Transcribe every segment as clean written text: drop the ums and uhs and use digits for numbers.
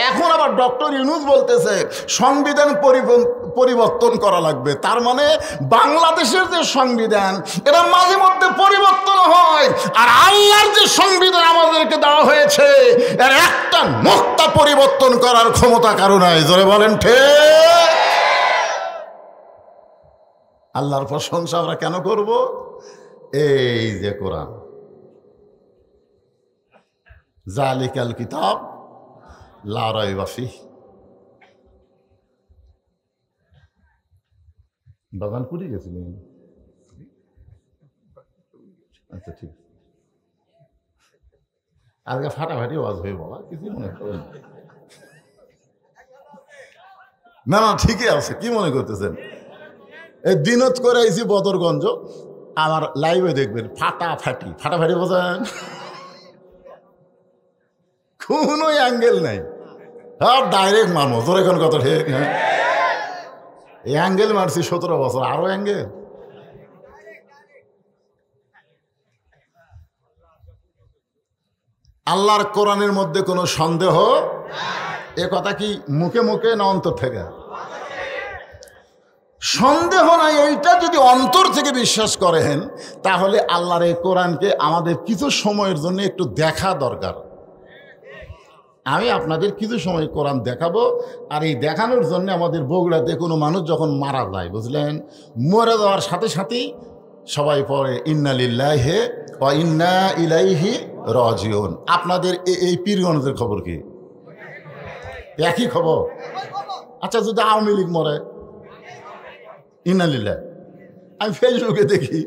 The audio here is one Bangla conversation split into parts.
এখন আবার ডক্টর ইউনূস বলতেছে সংবিধান পরিবর্তন করা লাগবে। তার মানে বাংলাদেশের যে সংবিধান এটা মাঝে মধ্যে পরিবর্তন হয়, আর আল্লাহর যে সংবিধান আমাদেরকে দেওয়া হয়েছে এর একটা নোক্তা পরিবর্তন করার ক্ষমতা কারো নাই। জোরে বলেন ঠিক। আল্লাহর প্রশংসা আমরা কেন করব? এই যে কোরআন, জালিকাল কিতাব লা রাইবা ফিহি। বাগান পুড়ে গেছিলেন? আচ্ছা ঠিক, আজকে ফাটাফাটি আওয়াজ হয়ে বাবা, কিছু মনে করেন না? না ঠিকই আছে। কি মনে করতেছেন? এই দিনত করে আইছি বদরগঞ্জ, আমার লাইভে দেখবেন ফাটাফাটি বোঝেন, কোনো অ্যাঙ্গেল নাই, সব ডাইরেক্ট মারমো। তোর এখন কত ঠিক? হ্যাঁ, এই অ্যাঙ্গেল মারছি 17 বছর, আরো অ্যাঙ্গেল। আল্লাহর কোরআনের মধ্যে কোনো সন্দেহ, এ কথা কি মুখে মুখে না অন্তর থেকে? সন্দেহ নাই। এইটা যদি অন্তর থেকে বিশ্বাস করেন তাহলে আল্লাহর এই কোরআনকে আমাদের কিছু সময়ের জন্য একটু দেখা দরকার। আমি আপনাদের কিছু সময় কোরআন দেখাবো, আর এই দেখানোর জন্য আমাদের বগুড়াতে কোনো মানুষ যখন মারা যায়, বুঝলেন, মরে যাওয়ার সাথে সাথেই সবাই পড়ে ইন্না লিল্লাহি ওয়া ইন্না ইলাইহি রাজিউন। আপনাদের এই পীরগঞ্জের খবর কি? একই খবর? আচ্ছা, যদি আওয়ামী লীগ মরে ইন্না লিল্লাহি, আমি ফেসবুকে দেখি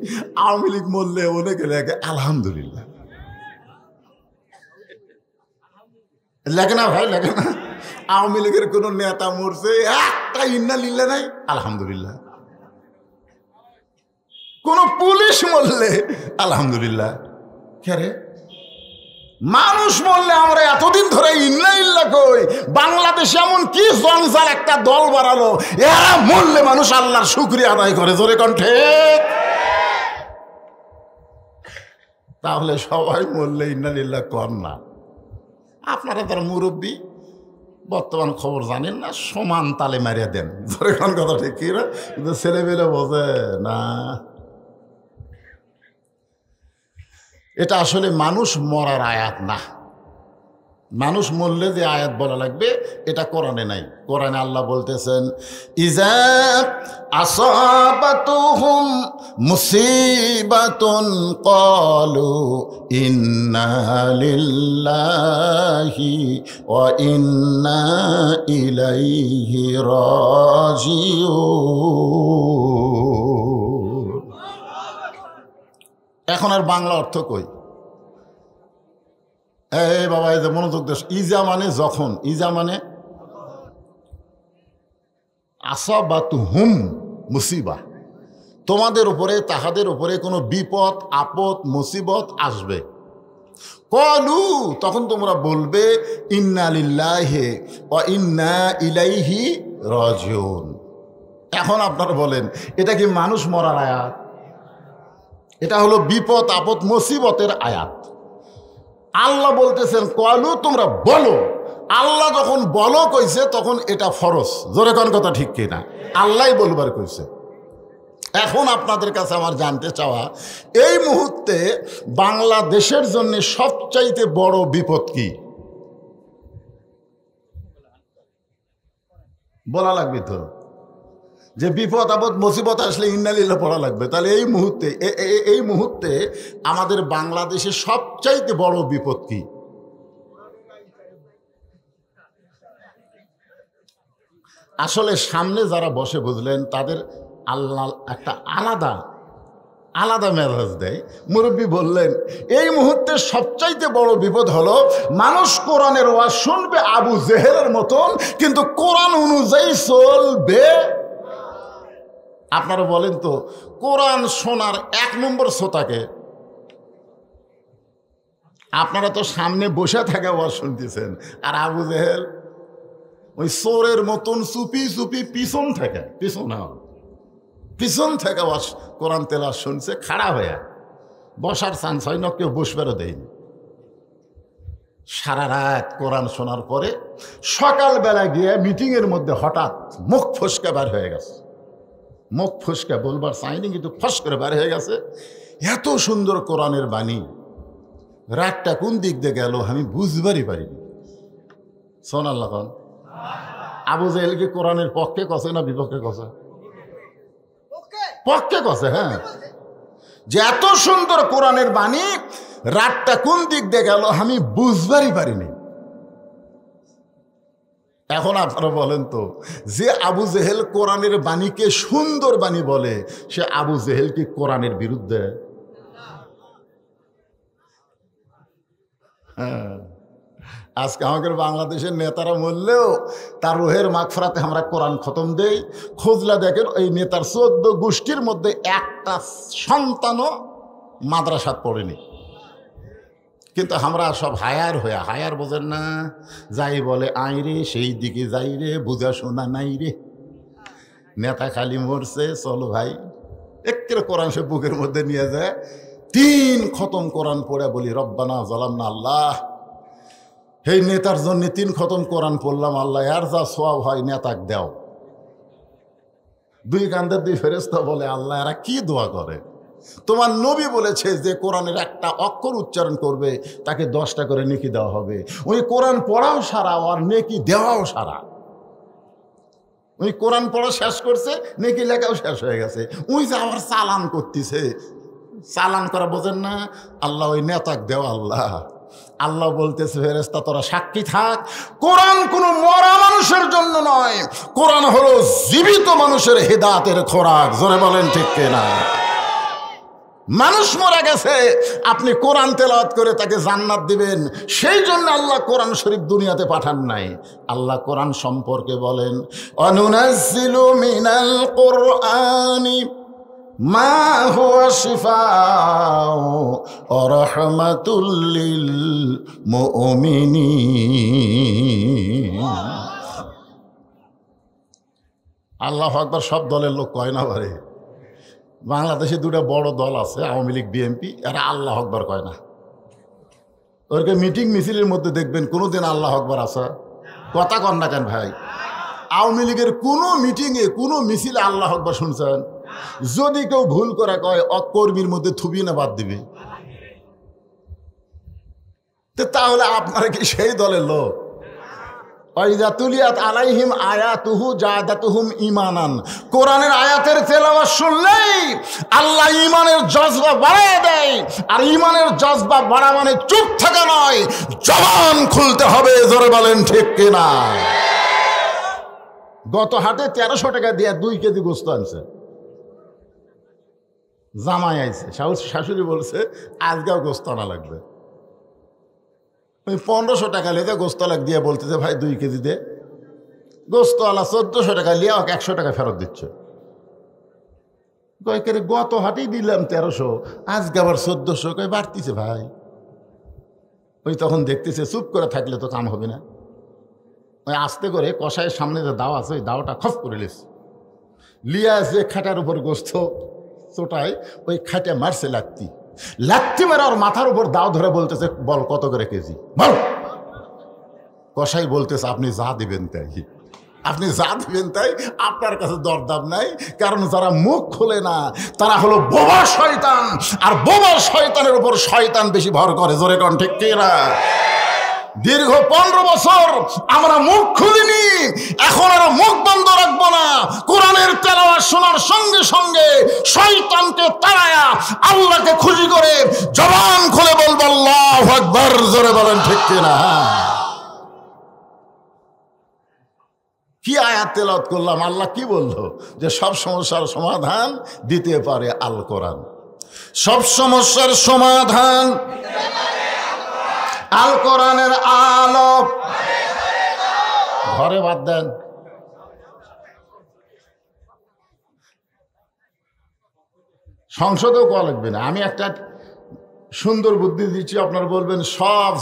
আওয়ামী লীগ মরলে অনেকে লেখে আলহামদুলিল্লাহ। লেখে না ভাই, লেখে না? আওয়ামী লীগের কোন নেতা মরছে একটা ইন্না লিল্লাহি নাই, আলহামদুলিল্লাহ। কোন পুলিশ মরলে আলহামদুলিল্লাহ। কে মানুষ মরলে আমরা এতদিন ধরে ইন্না লিল্লাহ কই? বাংলাদেশে এমন কি জঞ্জাল একটা দল বাড়ালো, এরা মরলে মানুষ আল্লাহর শুকরিয়া আদায় করে। জোরে কণ্ঠে। তাহলে সবাই মরলে ইন্না লিল্লাহ কর না। আপনারা তার মুরব্বী, বর্তমান খবর জানেন না, সমান তালে মারিয়া দেন। জোরে কোন কথা ঠিক কি না? কিন্তু ছেলেমেয়েরা বোঝে না। এটা আসলে মানুষ মরার আয়াত না। মানুষ মরলে যে আয়াত বলা লাগবে এটা কোরআনে নাই। কোরআনে আল্লাহ বলতেছেন ইজা আসাবাতুহুম মুসিবাতুন ক্বালু ইন্না লিল্লাহি ওয়া ইন্না ইলাইহি রাজিউন। এখন আর বাংলা অর্থ কই? এই বাবা, এই যে মনোযোগ দেশ, ইজা মানে যখন, ইজা মানে আসাবাতুহুম মুসিবা, তোমাদের উপরে তাহাদের উপরে কোনো বিপদ আপদ মুসিবত আসবে। ক্বালু, তখন তোমরা বলবে ইন্না লিল্লাহি ওয়া ইন্না ইলাইহি রাজিউন। এখন আপনারা বলেন, এটা কি মানুষ মরার আয়াত? এটা হলো বিপদ আপদ মুসিবতের আয়াত। আল্লাহ বলতেছেন ক্বালু, তোমরা বলো। আল্লাহ যখন বলো কইছে তখন এটা ফরজ। জোরে কোন কথা ঠিক কিনা? আল্লাহই বলবার কইছে। এখন আপনাদের কাছে আমার জানতে চাওয়া, এই মুহূর্তে বাংলাদেশের জন্য সবচাইতে বড় বিপদ কি? বলা লাগবে তো, যে বিপদ আপদ মুসিবত আসলে ইন্না লিল্লাহ পড়া লাগবে। তাহলে এই মুহূর্তে আমাদের বাংলাদেশে সবচাইতে বড় বিপদ কি? আসলে সামনে যারা বসে, বুঝলেন, তাদের আল্লাহ একটা আলাদা মেজাজ দেয়। মুরব্বী বললেন এই মুহূর্তে সবচাইতে বড় বিপদ হলো মানুষ কোরআনের ওয়াজ শুনবে আবু জেহেলের মতন, কিন্তু কোরআন অনুযায়ী চলবে। আপনারা বলেন তো, কোরআন শোনার 1 নম্বর শ্রোতাকে? আপনারা তো সামনে বসে থাকা ওয়াজ শুনতেছেন, আর আবু জেহেল ওই চোরের মতন চুপি চুপি পিছন থেকে ওয়াজ কোরআন তেলাওয়াত শুনছে, খাড়া হয়ে। বসার চান্স হয় না, কেউ বসবারও দেয়নি। সারা রাত কোরআন শোনার পরে সকালবেলা গিয়ে মিটিংয়ের মধ্যে হঠাৎ মুখ ফসকা বার হয়ে গেছে। মুখ ফসকা বলবার চাইনি, কিন্তু ফস করে বার হয়ে গেছে। এত সুন্দর কোরআনের বাণী, রাতটা কোন দিক দিয়ে গেল আমি বুঝবারই পারিনি। সোনাল্লাহ খান, আবু জেহেল কি কোরআনের পক্ষে কছে না বিপক্ষে কছে? পক্ষে কছে। হ্যাঁ, যে এত সুন্দর কোরআনের বাণী, রাতটা কোন দিক দিয়ে গেল আমি বুঝবারই পারিনি। এখন আপনারা বলেন তো, যে আবু জেহেল কোরআনের বাণীকে সুন্দর বাণী বলে, সে আবু জেহেল কি কোরআনের বিরুদ্ধে? হ্যাঁ, আজকে আমাদের বাংলাদেশের নেতারা বললেও তার রোহের মাগফিরাতে আমরা কোরআন খতম দেই। খোঁজলা দেখেন, ওই নেতার 14 গোষ্ঠীর মধ্যে একটা সন্তানও মাদ্রাসাত পড়েনি। কিন্তু আমরা সব হায়ার হয়ে, হায়ার বোঝেন না, যাই বলে আই রে সেই দিকে যাই রে, বুঝা শোনা নাই রে, নেতা খালি মরছে, চলো ভাই একেবারে কোরআন সে বুকের মধ্যে নিয়ে যায়। 3 খতম কোরআন পড়ে বলি রব্বানা জালামনা আল্লাহ, এই নেতার জন্য 3 খতম কোরআন পড়লাম, আল্লাহ আর যা সোয়াব হয় নেতাক দাও। 2 কান্দের 2 ফেরেশতা বলে আল্লাহ এরা কি দোয়া করে? তোমার নবী বলেছে যে কোরআনের একটা অক্ষর উচ্চারণ করবে তাকে 10টা করে নেকি দেওয়া হবে। ওই কোরআন পড়াও সারা, আর নেকি দেওয়াও সারা। ওই কোরআন পড়া শেষ করছে, নেকি লেখাও শেষ হয়ে গেছে। ওই যে আবার চালান করতেছে, চালান করা বোঝেন না? আল্লাহ ওই নেতাক দেওয়া। আল্লাহ বলতেছে ফেরেশতা তোরা সাক্ষী থাক, কোরআন কোনো মরা মানুষের জন্য নয়, কোরআন হলো জীবিত মানুষের হেদায়েতের খোরাক। জোরে বলেন ঠিক কিনা? মানুষ মারা গেছে, আপনি কোরআন তেলাওয়াত করে তাকে জান্নাত দিবেন, সেই জন্য আল্লাহ কোরআন শরীফ দুনিয়াতে পাঠান নাই। আল্লাহ কোরআন সম্পর্কে বলেন, অনুনাজ্জিলু মিনাল কুরআনি মা হুয়া শিফাউ ওয়া রাহমাতুল লিল মুমিনিন। আল্লাহু আকবার। সব দলের লোক কয় না পারে। বাংলাদেশে 2টা বড় দল আছে, আওয়ামী লীগ, বিএনপি, এরা আল্লাহ আকবার কয় না। ওরকে মিটিং মিছিলের মধ্যে দেখবেন কোনোদিন আল্লাহ আকবার আছে? কথা কন না কেন ভাই? আওয়ামী লীগের কোনো মিটিংয়ে কোনো মিছিলে আল্লাহ আকবার শুনছেন? যদি কেউ ভুল করে কয় কর্মীর মধ্যে থুবি না বাদ দিবে, তাহলে আপনারা কি সেই দলের লোক? আলাইহিম আয়াতুহু জাদাতুহুম ঈমানান। কোরআনের আয়াতের তেলাওয়াত শুনলেই আল্লাহ ঈমানের জজবা বাড়ায় দেয়। আর ঈমানের জজবা বাড়া মানে চুপ থাকা নয়, জবান খুলতে হবে। জোরে বলেন ঠিক কিনা? গত হাটে 1300 টাকা দিয়ে 2 কেজি গোস্ত আনছে। জামাই আইছে, শাশুড়ি বলছে আজকেও গোস্ত আনা লাগবে। 1500 টাকা লেগে গোস্তলাক দিয়ে বলতেছে ভাই 2 কেজি দে। গোস্তওয়ালা 1400 টাকা লিয়ে 100 টাকা ফেরত দিচ্ছে। গত হাটেই দিলাম 1300, আজকে আবার 1400, কই বাড়তিছে ভাই। ওই তখন দেখতেছে চুপ করে থাকলে তো কাম হবে না। ওই আস্তে করে কষায়ের সামনে যে দাও আছে, ওই দাওটা খপ করে লিয়া যে খাটার উপর গোস্ত চোটায়, ওই খাটে মারছে লাত্তি মারা ওর মাথার উপর দাও ধরে বলতেছে বল কত করে কেজি বল। কসাই বলতেছে আপনি যা দিবেন তাই, আপনি যা দিবেন তাই, আপনার কাছে দরদাম নাই। কারণ যারা মুখ খোলে না তারা হলো বোবা শয়তান, আর বোবা শয়তানের উপর শয়তান বেশি ভর করে। জোরে কোন ঠিক কি না? দীর্ঘ 15 বছর আমরা মুখ খুলিনি, এখন আর মুখ বন্ধ রাখবো না। কোরআনের তেলাওয়াত শোনার সঙ্গে সঙ্গে শয়তানকে তাড়ায়া আল্লাহকে খুশি করে জবান খুলে বলবো আল্লাহু আকবার। জোরে বলেন ঠিক কিনা? কি আয়াত তেলাওয়াত করলাম? আল্লাহ কি বললো? যে সব সমস্যার সমাধান দিতে পারে আল কোরআন। সব সমস্যার সমাধান আল কোরআনের আলো। ঘরে বাদ দেন, সংসদেও কোয়া লাগবে না। আমি একটা সুন্দর বুদ্ধি দিচ্ছি, আপনারা বলবেন সব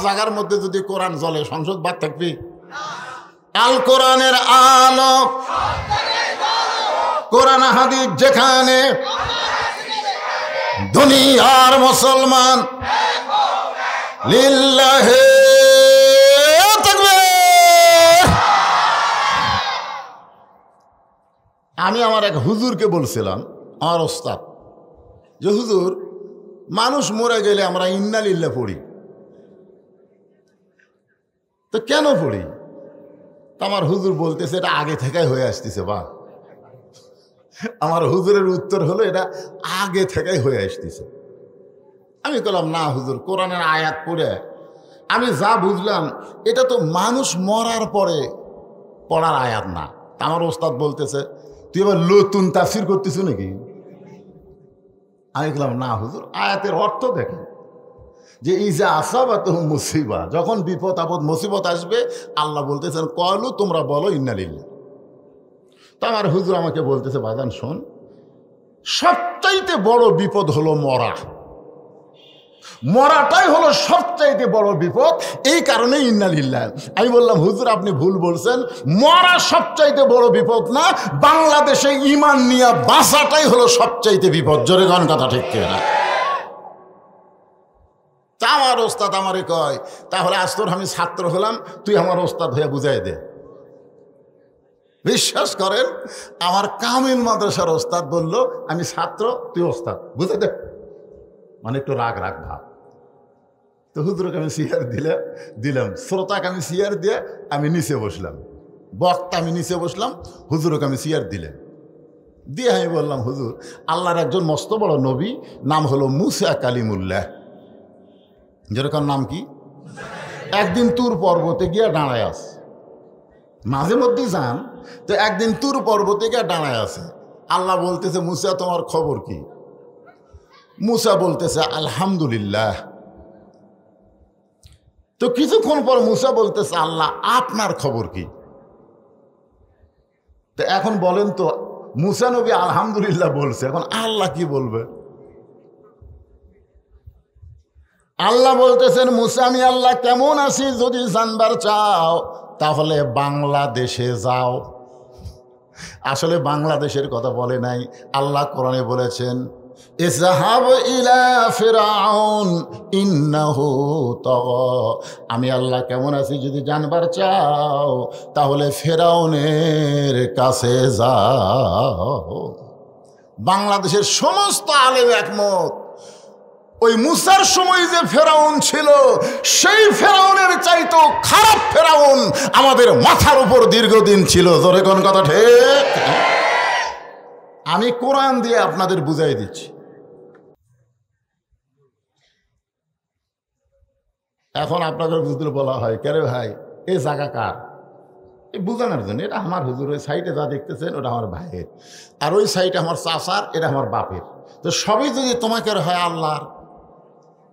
জায়গার মধ্যে যদি কোরআন জ্বলে সংসদ বাদ থাকবে? আল কোরআনের আলো, কোরআন হাদিস যেখানে, দুনিয়ার মুসলমান লিল্লাহে তাকবীর। আমি আমার এক হুজুরকে বলছিলাম, আমার ওস্তাদ, যে হুজুর মানুষ মরে গেলে আমরা ইন্না লিল্লাহ পড়ি, তো কেন পড়ি? তা আমার হুজুর বলতেছে এটা আগে থেকেই হয়ে আসতেছে। বা আমার হুজুরের উত্তর হলো এটা আগে থেকেই হয়ে আসতেছে। আমি বললাম না হুজুর, কোরআনের আয়াত পড়ে আমি যা বুঝলাম এটা তো মানুষ মরার পরে পড়ার আয়াত না। তা আমার ওস্তাদ বলতেছে তুই এবার নতুন তাফসীর করতেছ নাকি? আমি বললাম না হুজুর, আয়াতের অর্থ দেখেন যে ইজা আসাবাতুহুম মুসিবা, যখন বিপদ আপদ মুসিবত আসবে আল্লাহ বলতেছেন ক্বালু, তোমরা বলো ইন্না লিল্লাহ। তো আমার হুজুর আমাকে বলতেছে বাজান শোন, সবচাইতে বড় বিপদ হলো মরা। মরাটাই হলো সবচাইতে বড় বিপদ, এই কারণে ইন্না লিল্লাহ। আমি বললাম হুজুর আপনি ভুল বলছেন, মরা সবচাইতে বড় বিপদ না, বাংলাদেশে ঈমান নিয়ে বাঁচাটাই হলো সবচাইতে বিপদ। জোরে গান কথা ঠিক কিনা? তা আমার ওস্তাদ আমারে কয় তাহলে আজ তোর আমি ছাত্র হলাম, তুই আমার ওস্তাদ হয়ে বুঝাই দে। বিশ্বাস করেন আমার কামিল মাদ্রাসার ওস্তাদ বলল আমি ছাত্র, তুই ওস্তাদ, বুঝে দে। মানে একটু রাগ রাগ ভাব। তো হুজুরকে আমি চেয়ার দিলাম, শ্রোতাকে আমি চেয়ার দিয়ে আমি নিচে বসলাম, বক্তা আমি নিচে বসলাম, হুজুরকে আমি চেয়ার দিয়ে আমি বললাম হুজুর আল্লাহর একজন মস্ত বড় নবী, নাম হলো মুসা কালিমুল্লাহ। যেরকম নাম কি? একদিন তুর পর্বতে গিয়ে দাঁড়ায় আছে, মাঝে মধ্যেই যান, তো একদিন তুর পর্বতে গিয়ে দাঁড়ায় আছে। আল্লাহ বলতেছে মুসা তোমার খবর কি? মুসা বলতেছে আলহামদুলিল্লাহ। তো কিছুক্ষণ পর মুসা বলতেছে আল্লাহ আপনার খবর কি? তো এখন বলেন তো, মুসা নবী আলহামদুলিল্লাহ বলছে, এখন আল্লাহ কি বলবে? আল্লাহ বলতেছেন মুসা আমি আল্লাহ কেমন আছি যদি জানবার চাও তাহলে বাংলাদেশে যাও। আসলে বাংলাদেশের কথা বলে নাই, আল্লাহ কোরআনে বলেছেন ইযহাব ইলা ফিরআউন ইন্নাহু তাগা। আমি আল্লাহ কেমন আছি যদি জানবার চাও তাহলে ফিরআউনের কাছে যাও। বাংলাদেশের সমস্ত আলেম একমত, ওই মুসার সময় যে ফেরাউন ছিল সেই ফেরাউনের চাইতো খারাপ ফেরাউন আমাদের মাথার উপর দীর্ঘদিন ছিল। জোরে কোন কথা ঠিক? আমি কোরআন দিয়ে আপনাদের বুঝাই দিচ্ছি। এখন আপনাদের বুঝতে বলা হয় কেন ভাই এ জায়গা কার? এই বুঝানোর জন্য, এটা আমার হুজুর, ওই সাইডে যা দেখতেছেন ওটা আমার ভাইয়ের, আর ওই সাইডে আমার চাচার, এটা আমার বাপের। তো সবই যদি তোমাকে হয় আল্লাহর,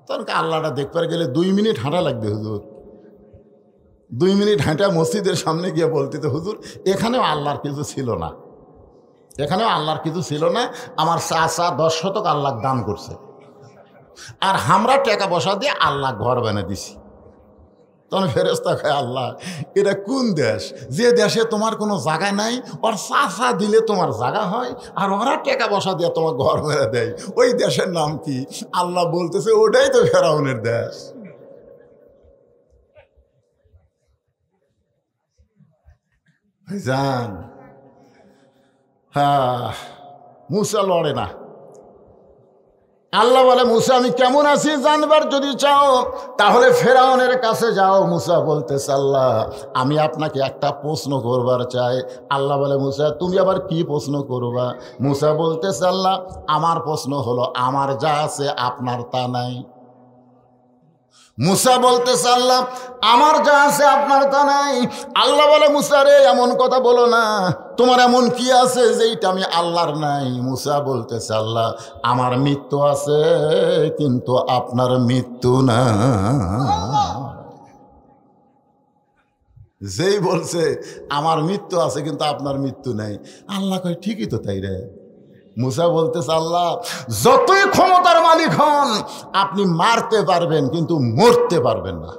তখন আল্লাহটা দেখবার গেলে 2 মিনিট হাঁটা লাগবে হুজুর। 2 মিনিট হাঁটা মসজিদের সামনে গিয়ে বলতে তো হুজুর এখানেও আল্লাহর কিছু ছিল না, এখানেও আল্লাহর কিছু ছিল না, আমার চাচা 10 শতক আল্লাহ দান করছে, আর আমরা টাকা পয়সা দিয়ে আল্লাহ ঘর বানিয়ে দিছি। তখন ফেরেশতা কয় আল্লাহ এটা কোন দেশ যে দেশে তোমার কোনো জায়গা নাই, ওর চাচা দিলে তোমার জায়গা হয় আর ওরা টাকা পয়সা দিয়ে তোমার ঘর বেড়া দেয়, ওই দেশের নাম কি? আল্লাহ বলতেছে ওটাই তো ফেরাউনের দেশ। জান হ্যাঁ, মুসা লড়ে না। আল্লাহ বলে মুসা আমি কেমন আছি জানবার যদি চাও তাহলে ফেরাউনের কাছে যাও। মুসা বলতেছে আল্লাহ আমি আপনাকে একটা প্রশ্ন করবার চাই। আল্লাহ বলে মুসা তুমি আবার কি প্রশ্ন করবা? মুসা বলতেছে আল্লাহ আমার প্রশ্ন হলো আমার যা আছে আপনার তা নাই। মুসা বলতেছে আল্লাহ আমার যা আছে আপনার তা নাই। আল্লাহ বলে মুসা রে এমন কথা বলো না, তোমার এমন কি আছে যেইটা আমি আল্লাহর নাই? মুসা বলতেছে আল্লাহ আমার মৃত্যু আছে কিন্তু আপনার মৃত্যু না। যেই বলছে আমার মৃত্যু আছে কিন্তু আপনার মৃত্যু নাই, আল্লাহ কয় ঠিকই তো তাই রে। মুসা বলতেছে আল্লাহ যতই ক্ষমতার মালিক হন আপনি মারতে পারবেন কিন্তু মরতে পারবেন না,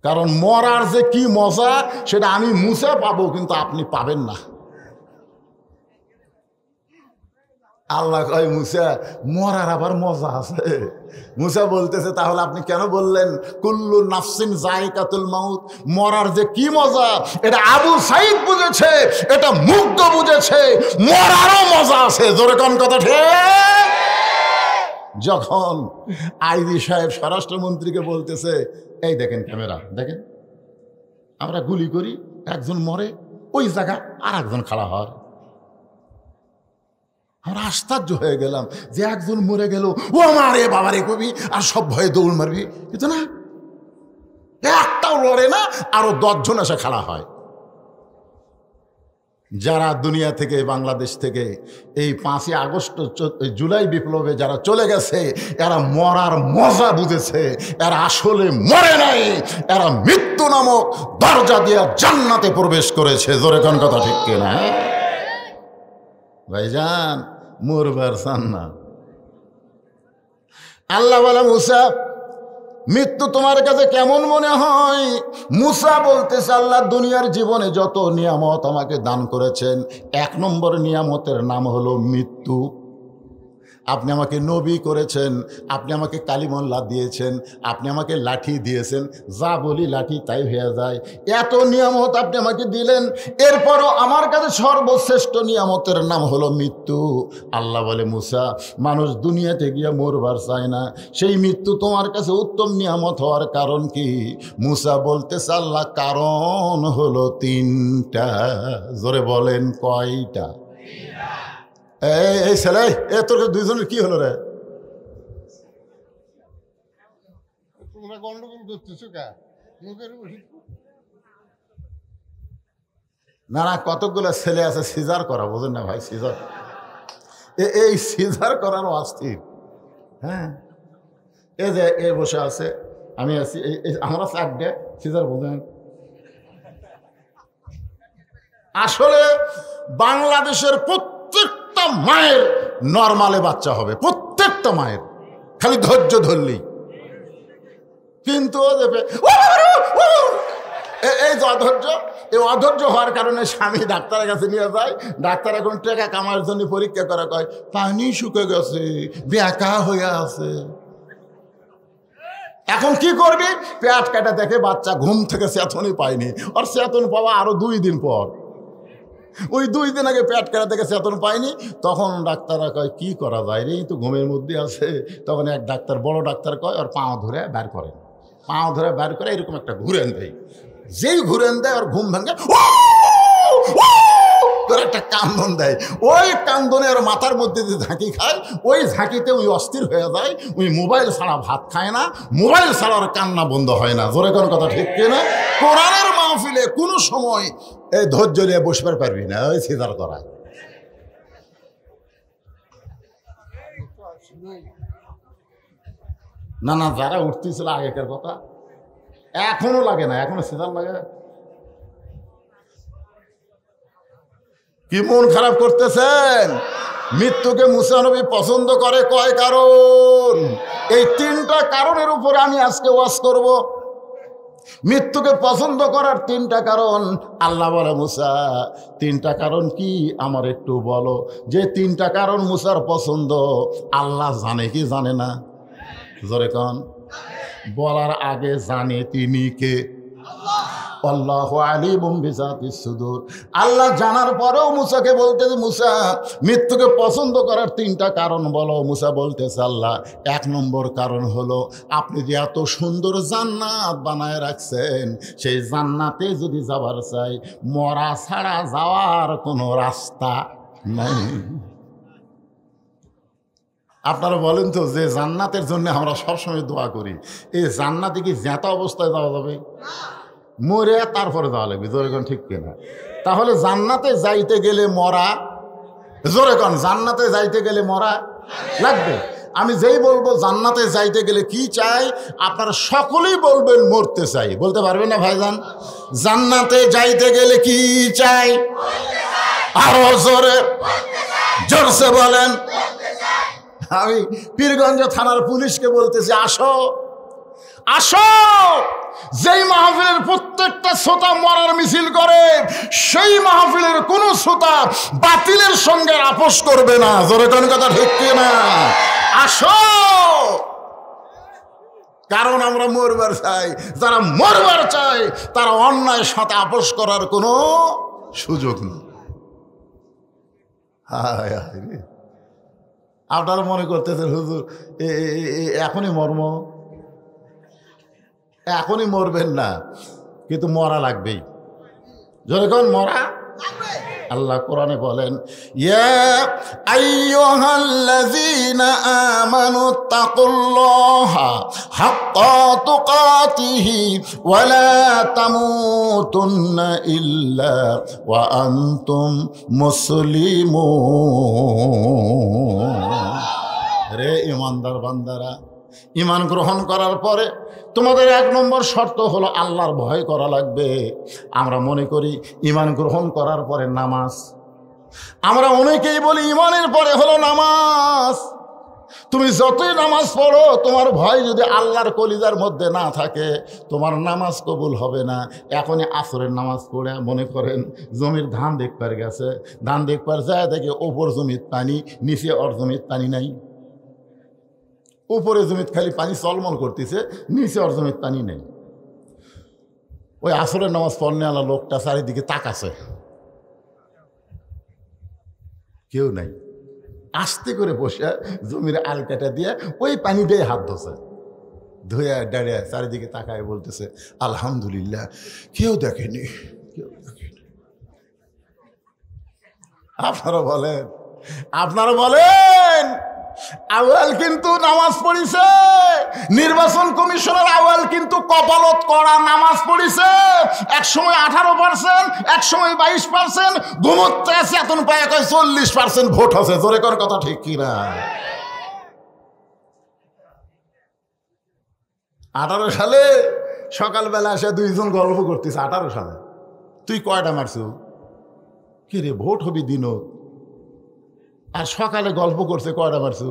কারণ মরার যে কি মজা সেটা আমি মুসা পাবো কিন্তু আপনি পাবেন না। আল্লাহ কয় মুসা মরার আবার মজা আছে। মুসা বলতেছে তাহলে আপনি কেন বললেন কুল্লু নাফসিন যায়কাতুল মাউত? মরার যে কি মজা এটা আবু সাইদ বুঝেছে, এটা মুগ্ধ বুঝেছে, মরারও মজা আছে। জোরে কোন কথা ঠিক? যখন আইজি সাহেব স্বরাষ্ট্রমন্ত্রীকে বলতেছে এই দেখেন ক্যামেরা দেখেন, আমরা গুলি করি, একজন মরে, ওই জায়গা আর একজন খাড়া হয়। আমরা আশ্চর্য হয়ে গেলাম যে একজন মরে গেল, ও মারে বাবারে কবি, আর সব ভয়ে দৌড় মারবি, কিন্তু না, একটাও লড়ে না, আরো 10 জন এসে খাড়া হয়। যারা দুনিয়া থেকে, বাংলাদেশ থেকে এই 5ই আগস্ট জুলাই বিপ্লবে যারা চলে গেছে, এরা মরার মজা বুঝেছে, এরা আসলে মরে নাই, এরা মৃত্যু নামক দরজা দিয়ে জান্নাতে প্রবেশ করেছে। জোরে কোন কথা ঠিক কিনা? ভাইজান মরবার চান না। আল্লাহ বলে মুসা মৃত্যু তোমার কাছে কেমন মনে হয়? মুসা বলতেছে আল্লাহ দুনিয়ার জীবনে যত নিয়ামত আমাকে দান করেছেন, 1 নম্বর নিয়ামতের নাম হলো মৃত্যু। আপনি আমাকে নবী করেছেন, আপনি আমাকে কালিমুল্লাহ দিয়েছেন, আপনি আমাকে লাঠি দিয়েছেন, যা বলি লাঠি তাই হয়ে যায়, এত নিয়ামত আপনি আমাকে দিলেন, এরপরও আমার কাছে সর্বশ্রেষ্ঠ নিয়ামতের নাম হলো মৃত্যু। আল্লাহ বলে মুসা মানুষ দুনিয়াতে গিয়ে মরবার চায় না, সেই মৃত্যু তোমার কাছে উত্তম নিয়ামত হওয়ার কারণ কি? মুসা বলতেছে আল্লাহ কারণ হলো 3টা। জোরে বলেন কয়টা? এই ছেলে, এ তোর 2 জনের কি হলো রে? তোমরা গন্ডগোল করতেছো কা? না না, কতগুলো ছেলে আছে সিজার করা, বোঝেন না ভাই? সিজার, এই সিজার করারও অস্থির। হ্যাঁ, এই যে এ বসে আছে, আমি আছি, আমরা 4 সিজার, বোঝেন? আসলে বাংলাদেশের প্রত্যেকটা মায়ের নরমালে বাচ্চা হবে, প্রত্যেকটা মায়ের, খালি ধৈর্য ধরলেই। কিন্তু এই যে অধৈর্য, এই অধৈর্য হওয়ার কারণে স্বামী ডাক্তারের কাছে নিয়ে যায়, ডাক্তার এখন টাকা কামার জন্য পরীক্ষা করা কয় পানি শুকে গেছে, বেঁকা হয়ে আছে। এখন কি করবি? পেট কাটা দেখে বাচ্চা ঘুম থেকে চেতনই পায়নি, আর চেতন পাওয়া আরো 2 দিন পর। ওই 2 দিন আগে পেট কাটা থেকে চেতন পায়নি, তখন ডাক্তাররা কয় কি করা যায় রে, তো ঘুমের মধ্যে আছে। তখন এক ডাক্তার, বড় ডাক্তার কয় আর পাও ধরে বের করে, পাও ধরে বের করে এরকম একটা ঘুরেন দেয়, যেই ঘুরেন দেয় আর ঘুম ভাঙে একটা কান্দন দেয়, ওই কান্দনে আর মাথার মধ্যে যে ঝাঁকি খায়, ওই ঝাঁকিতে ওই অস্থির হয়ে যায়, ওই মোবাইল ছাড়া ভাত খায় না, মোবাইল ছাড়া আর কান্না বন্ধ হয় না। জোরে কোন কথা ঠিক কিনা? কোরআনের মাহফিলে কোনো সময় এই ধৈর্য নিয়ে বসবার পারবি না, ওই সিজার করায়। না না, যারা উঠতেছিল আগেকার কথা এখনো লাগে না, এখনো সিজার লাগে। কি মন খারাপ করতেছেন? মৃত্যুকে মুসা নবী পছন্দ করে কয় কারণ? এই 3টা কারণের উপরে আমি আজকে ওয়াজ করব। মৃত্যুকে পছন্দ করার 3টা কারণ। আল্লাহ বলে মুসা 3টা কারণ কি আমার একটু বলো। যে 3টা কারণ মুসার পছন্দ আল্লাহ জানে কি জানে না? জোরে কন। বলার আগে জানে তিনি কে? আল্লাহু আলিমুম বিযাতিস সুদূর। আল্লাহ জানার পরেও মুসাকে বলতেছে মুসা মৃত্যুকে পছন্দ করার 3টা কারণ বলো। মুসা বলতেছে আল্লাহ 1 নম্বর কারণ হলো আপনি যে এত সুন্দর জান্নাত বানায় রাখছেন, সেই জান্নাতে যদি যাবার চাই মরা ছাড়া যাওয়ার কোনো রাস্তা নাই। আপনারা বলেন তো, যে জান্নাতের জন্য আমরা সবসময় দোয়া করি, এই জান্নাতে কি জ্যাঁতা অবস্থায় যাওয়া যাবে? মরে তারপরে যাওয়া লাগবে। জোরে কোন ঠিক কিনা? তাহলে জান্নাতে যাইতে গেলে মরা, জোরে কোন, জান্নাতে যাইতে গেলে মরা লাগবে। আমি যেই বলবো জান্নাতে যাইতে গেলে কি চাই, আপনারা সকলেই বলবেন মরতে চাই। বলতে পারবেন না ভাইজান? জান্নাতে যাইতে গেলে কি চাই? আরো জোরে, জোরসে বলেন। আমি পীরগঞ্জ থানার পুলিশকে বলতেছি আসো আসো, যেই মাহফিলের প্রত্যেকটা শ্রোতা মরার মিছিল করে, সেই মাহফিলের কোন শ্রোতা বাতিলের সঙ্গে আপোষ করবে না। জোরে কোন কথা ঠিক না? আসো, কারণ আমরা মরবার চাই। যারা মরবার চায় তারা অন্যায়ের সাথে আপোষ করার কোনো সুযোগ নেই। হায় হায় রে, আপনারা মনে করতেছেন হুজুর এখনই মর্ম, এখনই মরবেন না, কিন্তু মরা লাগবেই। যখন মরা, আল্লাহ কোরআনে বলেন, ইয়া আইয়ুহাল্লাযীনা আমানু তাকুল্লাহা হাক্কা তুকাতিহি ওয়া লা তামুতুন্না ইল্লা ওয়া আনতুম মুসলিমুন। রে ঈমানদার বান্দারা, ঈমান গ্রহণ করার পরে তোমাদের 1 নম্বর শর্ত হলো আল্লাহর ভয় করা লাগবে। আমরা মনে করি ঈমান গ্রহণ করার পরে নামাজ, আমরা অনেকেই বলি ঈমানের পরে হলো নামাজ। তুমি যতই নামাজ পড়ো, তোমার ভয় যদি আল্লাহর কলিজার মধ্যে না থাকে, তোমার নামাজ কবুল হবে না। এখনই আসরের নামাজ পড়ে মনে করেন জমির ধান দেখবার গেছে, ধান দেখবার যায় দেখে ওপর জমির পানি, নিচে ওর জমির পানি নাই। উপরে জমিত খালি পানি চলমল করতেছে, নিচে ওর জমির পানি নেই। ওই আসরের নামাজ পড়নে আলা লোকটা চারিদিকে তাকাছে, কেউ নাই। আস্তে করে বসে জমির আলকাটা দিয়ে ওই পানি দিয়ে হাত ধোছে, ধুয়ে দাঁড়িয়ে চারিদিকে তাকায় বলতেছে আলহামদুলিল্লাহ, কেউ দেখেনি, কেউ দেখেনি। আপনারা বলেন আউয়াল কিন্তু নামাজ পড়িছে, নির্বাচন কমিশনের আউয়াল কিন্তু কপালত করা নামাজ পড়িছে। এক সময় 18%, এক সময় 22%, ঘুমোতে আছে এখন পায় 40% ভোট আছে। জোরে কর কথা ঠিক কিনা? 18 সালে সকালবেলা এসে 2 জন গল্প করতেছে। 18 সালে তুই কয়টা মারছু? কি রে, ভোট হবি দিন, আর সকালে গল্প করছে কয়টা মারছু?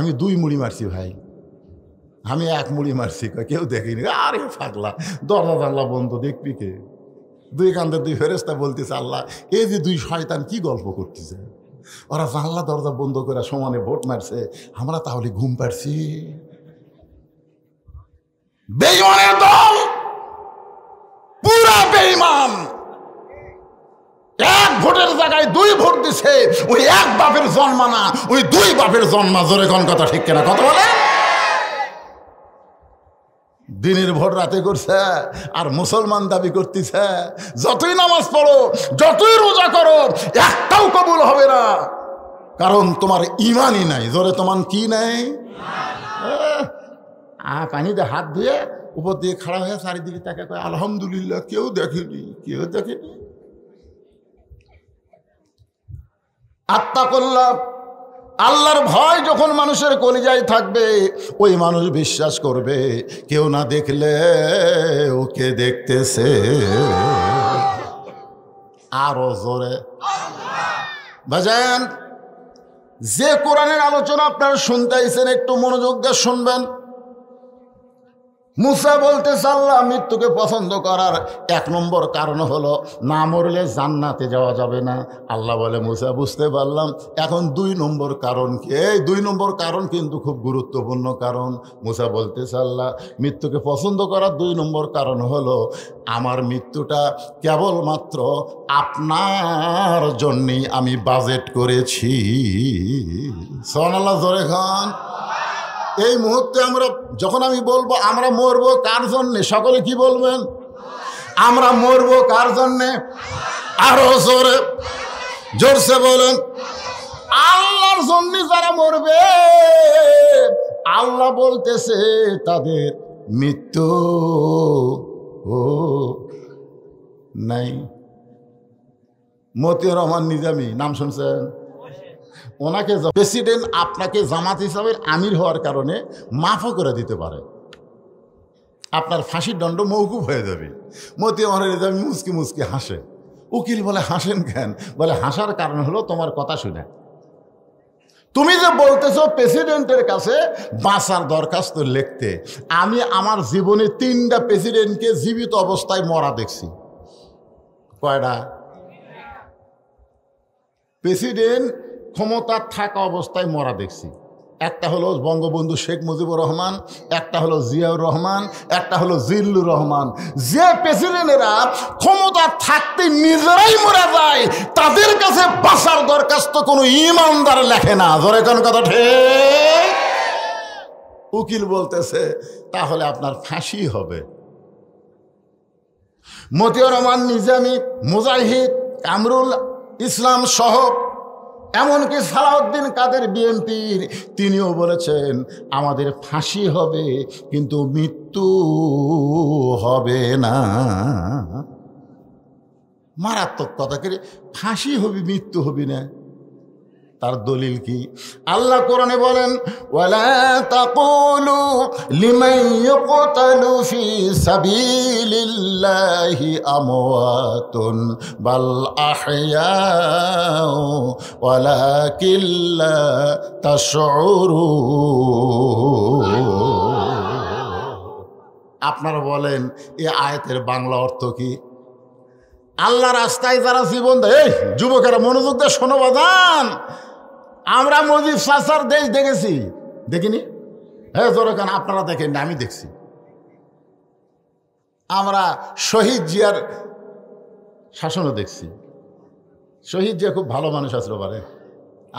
আমি 2 মুড়ি মারছি ভাই, আমি 1 মুড়ি মারছি। কেউ দেখিনি। আরে পাগলা, দরজা জানলা বন্ধ, দেখবি কে? 2 কান্দে 2 ফেরেশতা বলতেছে আল্লাহ এই যে 2 শয়তান কি গল্প করতেছে, ওরা জানলা দরজা বন্ধ করে সমানে ভোট মারছে, আমরা তাহলে ঘুম পাড়ছি। বেঈমানের দল, পুরা বেঈমান। 1 ভোটের জায়গায় 2 ভোট দিছে, ওই 1 বাপের জন্মা না, ওই 2 বাপের জন্মা। জোরে কোন কথা ঠিক কিনা? কথা বলে। দিনের ভোট রাতে করছে, আর মুসলমান দাবি করতেছে যতই নামাজ পড়ো, যতই রোজা করো, একটাও কবুল হবে না, কারণ তোমার ঈমানই নাই। জোরে তোমার কি নাই? পানিতে হাত ধুয়ে উপর দিয়ে খাড়া হয়ে চারিদিকে তাকে কয় আলহামদুলিল্লাহ, কেউ দেখেনি, কেউ দেখেনি। আত্তাকুল্লাহ, আল্লাহর ভয় যখন মানুষের কলিজায় থাকবে, ওই মানুষ বিশ্বাস করবে কেউ না দেখলে ওকে দেখতেছে। আরো জোরে বাজান। যে কোরআনের আলোচনা আপনারা শুনতেছেন, একটু মনোযোগ দিয়ে শুনবেন। মুসা বলতেছে আল্লাহ মৃত্যুকে পছন্দ করার 1 নম্বর কারণ হলো না মরলে জান্নাতে যাওয়া যাবে না। আল্লাহ বলে মুসা বুঝতে পারলাম, এখন 2 নম্বর কারণ কি? এই 2 নম্বর কারণ কিন্তু খুব গুরুত্বপূর্ণ কারণ। মুসা বলতেছে আল্লাহ মৃত্যুকে পছন্দ করার 2 নম্বর কারণ হলো আমার মৃত্যুটা কেবলমাত্র আপনার জন্যই আমি বাজেট করেছি। সুবহানাল্লাহ, জোরে খান। এই মুহূর্তে আমরা যখন আমি বলবো আমরা মরবো কার জন্যে, সকলে কি বলবেন? আমরা মরবো কার জন্যে? আরো জোরে, জোরসে বলেন। আল্লাহর জন্যে যারা মরবে, আল্লাহ বলতেছে তাদের মৃত্যু নাই। মতিউর রহমান নিজামী নাম শুনছেন? ওনাকে প্রেসিডেন্ট আপনাকে জামাত হিসাবের আমির হওয়ার কারণে মাফও করে দিতে পারে, আপনার ফাঁসির দণ্ড মওকুফ হয়ে যাবে। মতিউর নিজামী মুচকি মুচকি হাসে। উকিল বলে হাসেন কেন? বলে হাসার কারণ হলো তোমার কথা শুনে। তুমি যে বলতেছো প্রেসিডেন্টের কাছে বাঁচার দরখাস্ত লিখতে, আমি আমার জীবনে 3টা প্রেসিডেন্টকে জীবিত অবস্থায় মরা দেখছি। কয়টা প্রেসিডেন্ট ক্ষমতা থাকা অবস্থায় মরা দেখছি? একটা হলো বঙ্গবন্ধু শেখ মুজিবুর রহমান, একটা হলো জিয়াউর রহমান, একটা হলো জিল্লুর রহমান। যে প্রেসিডেন্টেরা ক্ষমতা থাকতে নিজেরাই মরা যায়, তাদের কাছে বাঁচার দরখাস্ত কোনো ইমানদার লেখে না। ধরে কোন কথা ঠিক? উকিল বলতেছে তাহলে আপনার ফাঁসি হবে। মতিউর রহমান নিজামী, মুজাহিদ, কামরুল ইসলাম সহ, এমনকি সালাউদ্দিন কাদের বিএনপির, তিনিও বলেছেন আমাদের ফাঁসি হবে কিন্তু মৃত্যু হবে না। মারাত্মক কথা, করে ফাঁসি হবে মৃত্যু হবে না। তার দলিল কি? আল্লাহ কোরআনে বলেন, ওয়ালা তাকুলু লিমান ইউকতালু ফি সাবিলিল্লাহি আমওয়াতুন বাল আহইয়াউ ওয়ালাকিন লা তাশউরুন। আপনারা বলেন এই আয়াতের বাংলা অর্থ কি? আল্লাহ রাস্তায় যারা জীবন দেয়, এই যুবকেরা মনোযোগ দিয়ে শোনো বাজান, আমরা মুজিব চাচার দেশ দেখেছি, দেখিনি? হ্যাঁ জোরে কান, আপনারা দেখেন না, আমি দেখছি। আমরা শহীদ জিয়ার শাসনও দেখছি। শহীদ জিয়া খুব ভালো মানুষ আসলে পারে,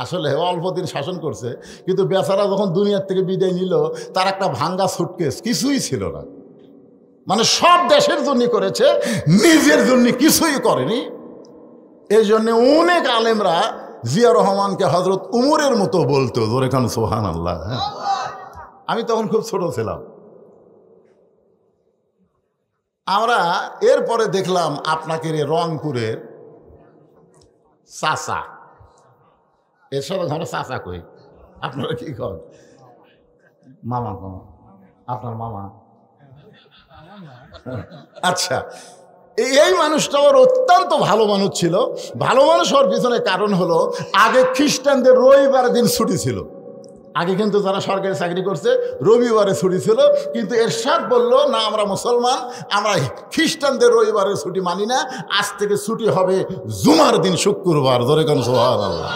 আসলে অল্প দিন শাসন করছে, কিন্তু বেচারা যখন দুনিয়ার থেকে বিদায় নিল, তার একটা ভাঙ্গা সুটকেস, কিছুই ছিল না। মানে সব দেশের জন্য করেছে, নিজের জন্য কিছুই করেনি। এই জন্য অনেক আলেমরা জিয়া রহমানকে হজরত উমরের মতো বলতো। জোরে খান সুবহানাল্লাহ। আমি তখন খুব ছোট ছিলাম। আমরা এরপরে দেখলাম আপনাকে রংপুরের চাচা, এর সাথে আমরা চাচা কই, আপনারা কি কন? মামা কন, আপনার মামা। আচ্ছা, এই মানুষটা ওর অত্যন্ত ভালো মানুষ ছিল। ভালো মানুষ হওয়ার পিছনে কারণ হলো, আগে খ্রিস্টানদের রবিবার দিন ছুটি ছিল। আগে কিন্তু যারা সরকারি চাকরি করছে রবিবারে ছুটি ছিল, কিন্তু এরশাদ বলল না, আমরা মুসলমান, আমরা খ্রিস্টানদের রবিবারের ছুটি মানি না, আজ থেকে ছুটি হবে জুমার দিন, শুক্রবার। ধরে কেন সুবহানাল্লাহ।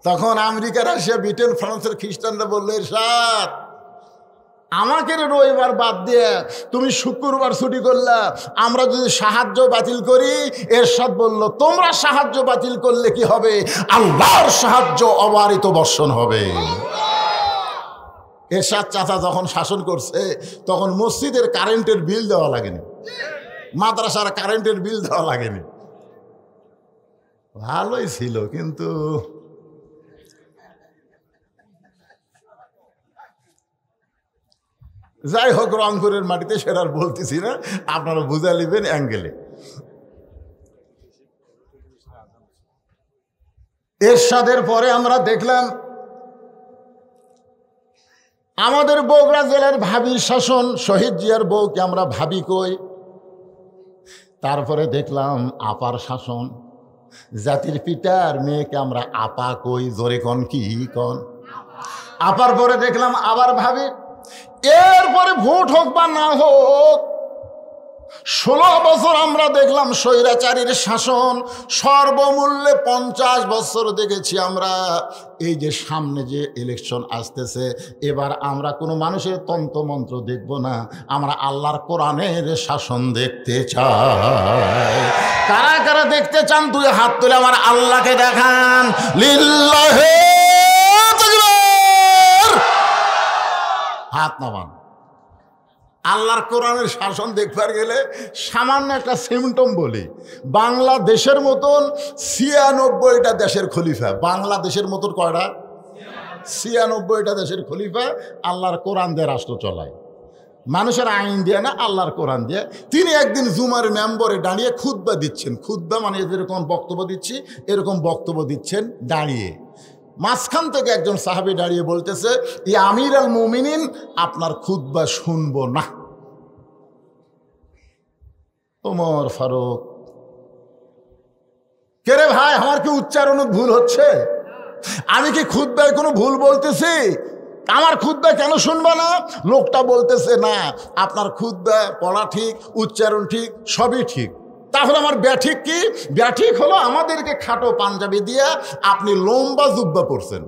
তখন আমেরিকা, রাশিয়া, ব্রিটেন, ফ্রান্সের খ্রিস্টানরা বললো, এরশাদ আমাকে রবিবার বাদ দিয়ে তুমি শুক্রবার ছুটি করলা, আমরা যদি সাহায্য বাতিল করি। এরশাদ বলল, তোমরা সাহায্য বাতিল করলে কি হবে? আল্লাহর সাহায্য অবারিত বর্ষণ হবে। এরশাদ চাচা যখন শাসন করছে, তখন মসজিদের কারেন্টের বিল দেওয়া লাগেনি, মাদ্রাসার কারেন্টের বিল দেওয়া লাগেনি। ভালোই ছিল, কিন্তু যাই হোক, রংপুরের মাটিতে সেটা আর বলতেছি না, আপনারা বুঝা নেবেন অ্যাঙ্গেলে। এরশাদের পরে আমরা দেখলাম আমাদের বগুড়া জেলার ভাবির শাসন, শহীদ জিয়ার বউকে আমরা ভাবি কই। তারপরে দেখলাম আপার শাসন, জাতির পিতার মেয়েকে আমরা আপা কই। জোরে কন, কি কন? আপার পরে দেখলাম আবার ভাবি। এরপরে ভোট হোক বা না হোক, 16 বছর আমরা দেখলাম স্বৈরাচারীর শাসন, সর্বমূল্যে 50 বছর দেখেছি আমরা। এই যে সামনে যে ইলেকশন আসতেছে, এবার আমরা কোনো মানুষের তন্ত্রমন্ত্র দেখব না, আমরা আল্লাহর কোরআনের শাসন দেখতে চাই। কারা কারা দেখতে চান? 2 হাত তুলে আমার আল্লাহকে দেখান। লিল্লাহি তাকবীর, হাত নামান। আল্লাহর কোরআনের শাসন দেখবার গেলে সামান্য একটা সিমটম বলি, বাংলাদেশের মতন 96টা দেশের খলিফা, বাংলাদেশের মতন কয়টা? 96টা দেশের খলিফা আল্লাহর কোরআন দিয়ে রাষ্ট্র চলায়। মানুষের আইন দিয়ে না, আল্লাহর কোরআন দিয়ে। তিনি একদিন জুমার মেম্বরে দাঁড়িয়ে খুতবা দিচ্ছেন। খুতবা মানে যেরকম বক্তব্য দিচ্ছি, এরকম বক্তব্য দিচ্ছেন দাঁড়িয়ে। মাঝখান থেকে একজন সাহাবী দাঁড়িয়ে বলতেছে, ইয়া আমির আল মুমিনিন, আপনার খুতবা শুনবো না। ওমর ফারুক, কে রে ভাই, আমার কি উচ্চারণ ভুল হচ্ছে? আমি কি খুতবায় কোনো ভুল বলতেছি? আমার খুতবা কেন শুনবে না? লোকটা বলতেছে না, আপনার খুতবা পড়া ঠিক, উচ্চারণ ঠিক, সবই ঠিক। তাহলে আমার ব্যাঠিক কি? ব্যাঠিক হলো আমাদেরকে খাটো পাঞ্জাবি দিয়া আপনি লম্বা জুব্বা পরছেন।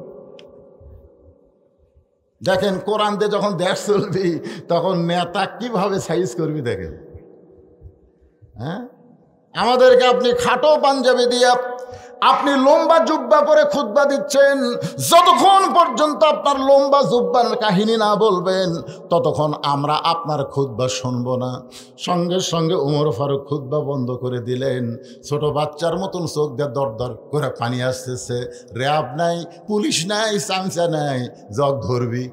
দেখেন কোরআন দিয়ে যখন দেশ চলবি তখন নেতা কিভাবে সাইজ করবি দেখেন। হ্যাঁ, আমাদেরকে আপনি খাটো পাঞ্জাবি দিয়া আপনি লম্বা জুব্বা পরে খুতবা দিচ্ছেন। যতক্ষণ পর্যন্ত আপনার লম্বা জুব্বার কাহিনী না বলবেন ততক্ষণ আমরা আপনার খুতবা শুনবো না। সঙ্গে সঙ্গে উমর ফারুক খুতবা বন্ধ করে দিলেন। ছোট বাচ্চার মতন চোখ দিয়ে দর দর করে পানি আসতেছে। র্যাব নাই, পুলিশ নাই, চামচা নাই, জগ ধরবি।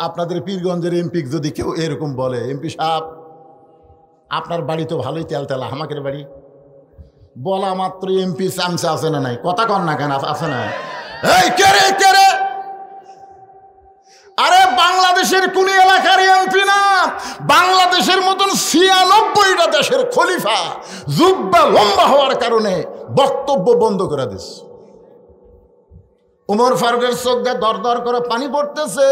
আপনাদের পীরগঞ্জের এমপি যদি কেউ এরকম বলে, এমপি সাহেব আপনার বাড়ি তো ভালোই তেলতেলা, আমাদের বাড়ি, বলা মাত্র এমপি চামচা আছে না নাই? কথা কন না কেন? আছে না? এই কে রে, কে রে? আরে বাংলাদেশের কোন এলাকার এমপি না, বাংলাদেশের মতন ৯৬টা দেশের খলিফা জুব্বা লম্বা হওয়ার কারণে বক্তব্য বন্ধ করে দিস। উমর ফারুকের চোখ দিয়ে দর দর করে পানি পড়তেছে।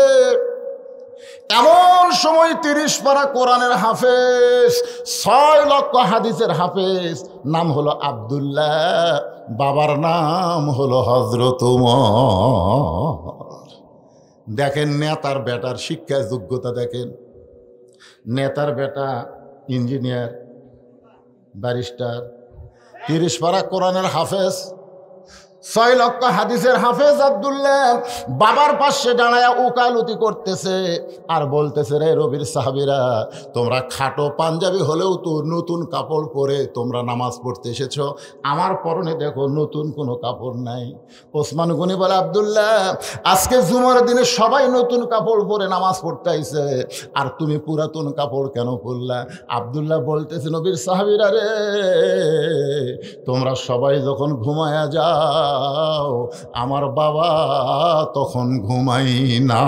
এমন সময় ৩০ পারা কোরআনের হাফেজ, ৬ লক্ষ হাদিসের হাফেজ, নাম হলো আব্দুল্লাহ, বাবার নাম হলো হযরত ওমর। দেখেন নেতার বেটার শিক্ষা যোগ্যতা দেখেন। নেতার বেটা ইঞ্জিনিয়ার, ব্যারিস্টার, ৩০ পারা কোরআনের হাফেজ, ৬ লক্ষ হাদিসের হাফেজ আব্দুল্লাহ বাবার পাশে দাঁড়ায় ওকালতি করতেছে আর বলতেছে, রে রবির সাহাবীরা, তোমরা খাটো পাঞ্জাবি হলেও তো নতুন কাপড় পরে তোমরা নামাজ পড়তে এসেছো, আমার পরনে দেখো নতুন কোনো কাপড় নাই। ওসমান গনি বলে, আব্দুল্লাহ আজকে জুমার দিনে সবাই নতুন কাপড় পরে নামাজ পড়তে আইছে, আর তুমি পুরাতন কাপড় কেন পরলা? আব্দুল্লাহ বলতেছে, নবীর সাহাবীরা রে, তোমরা সবাই যখন ঘুমায়া যাও আমার বাবা তখন ঘুমাই না।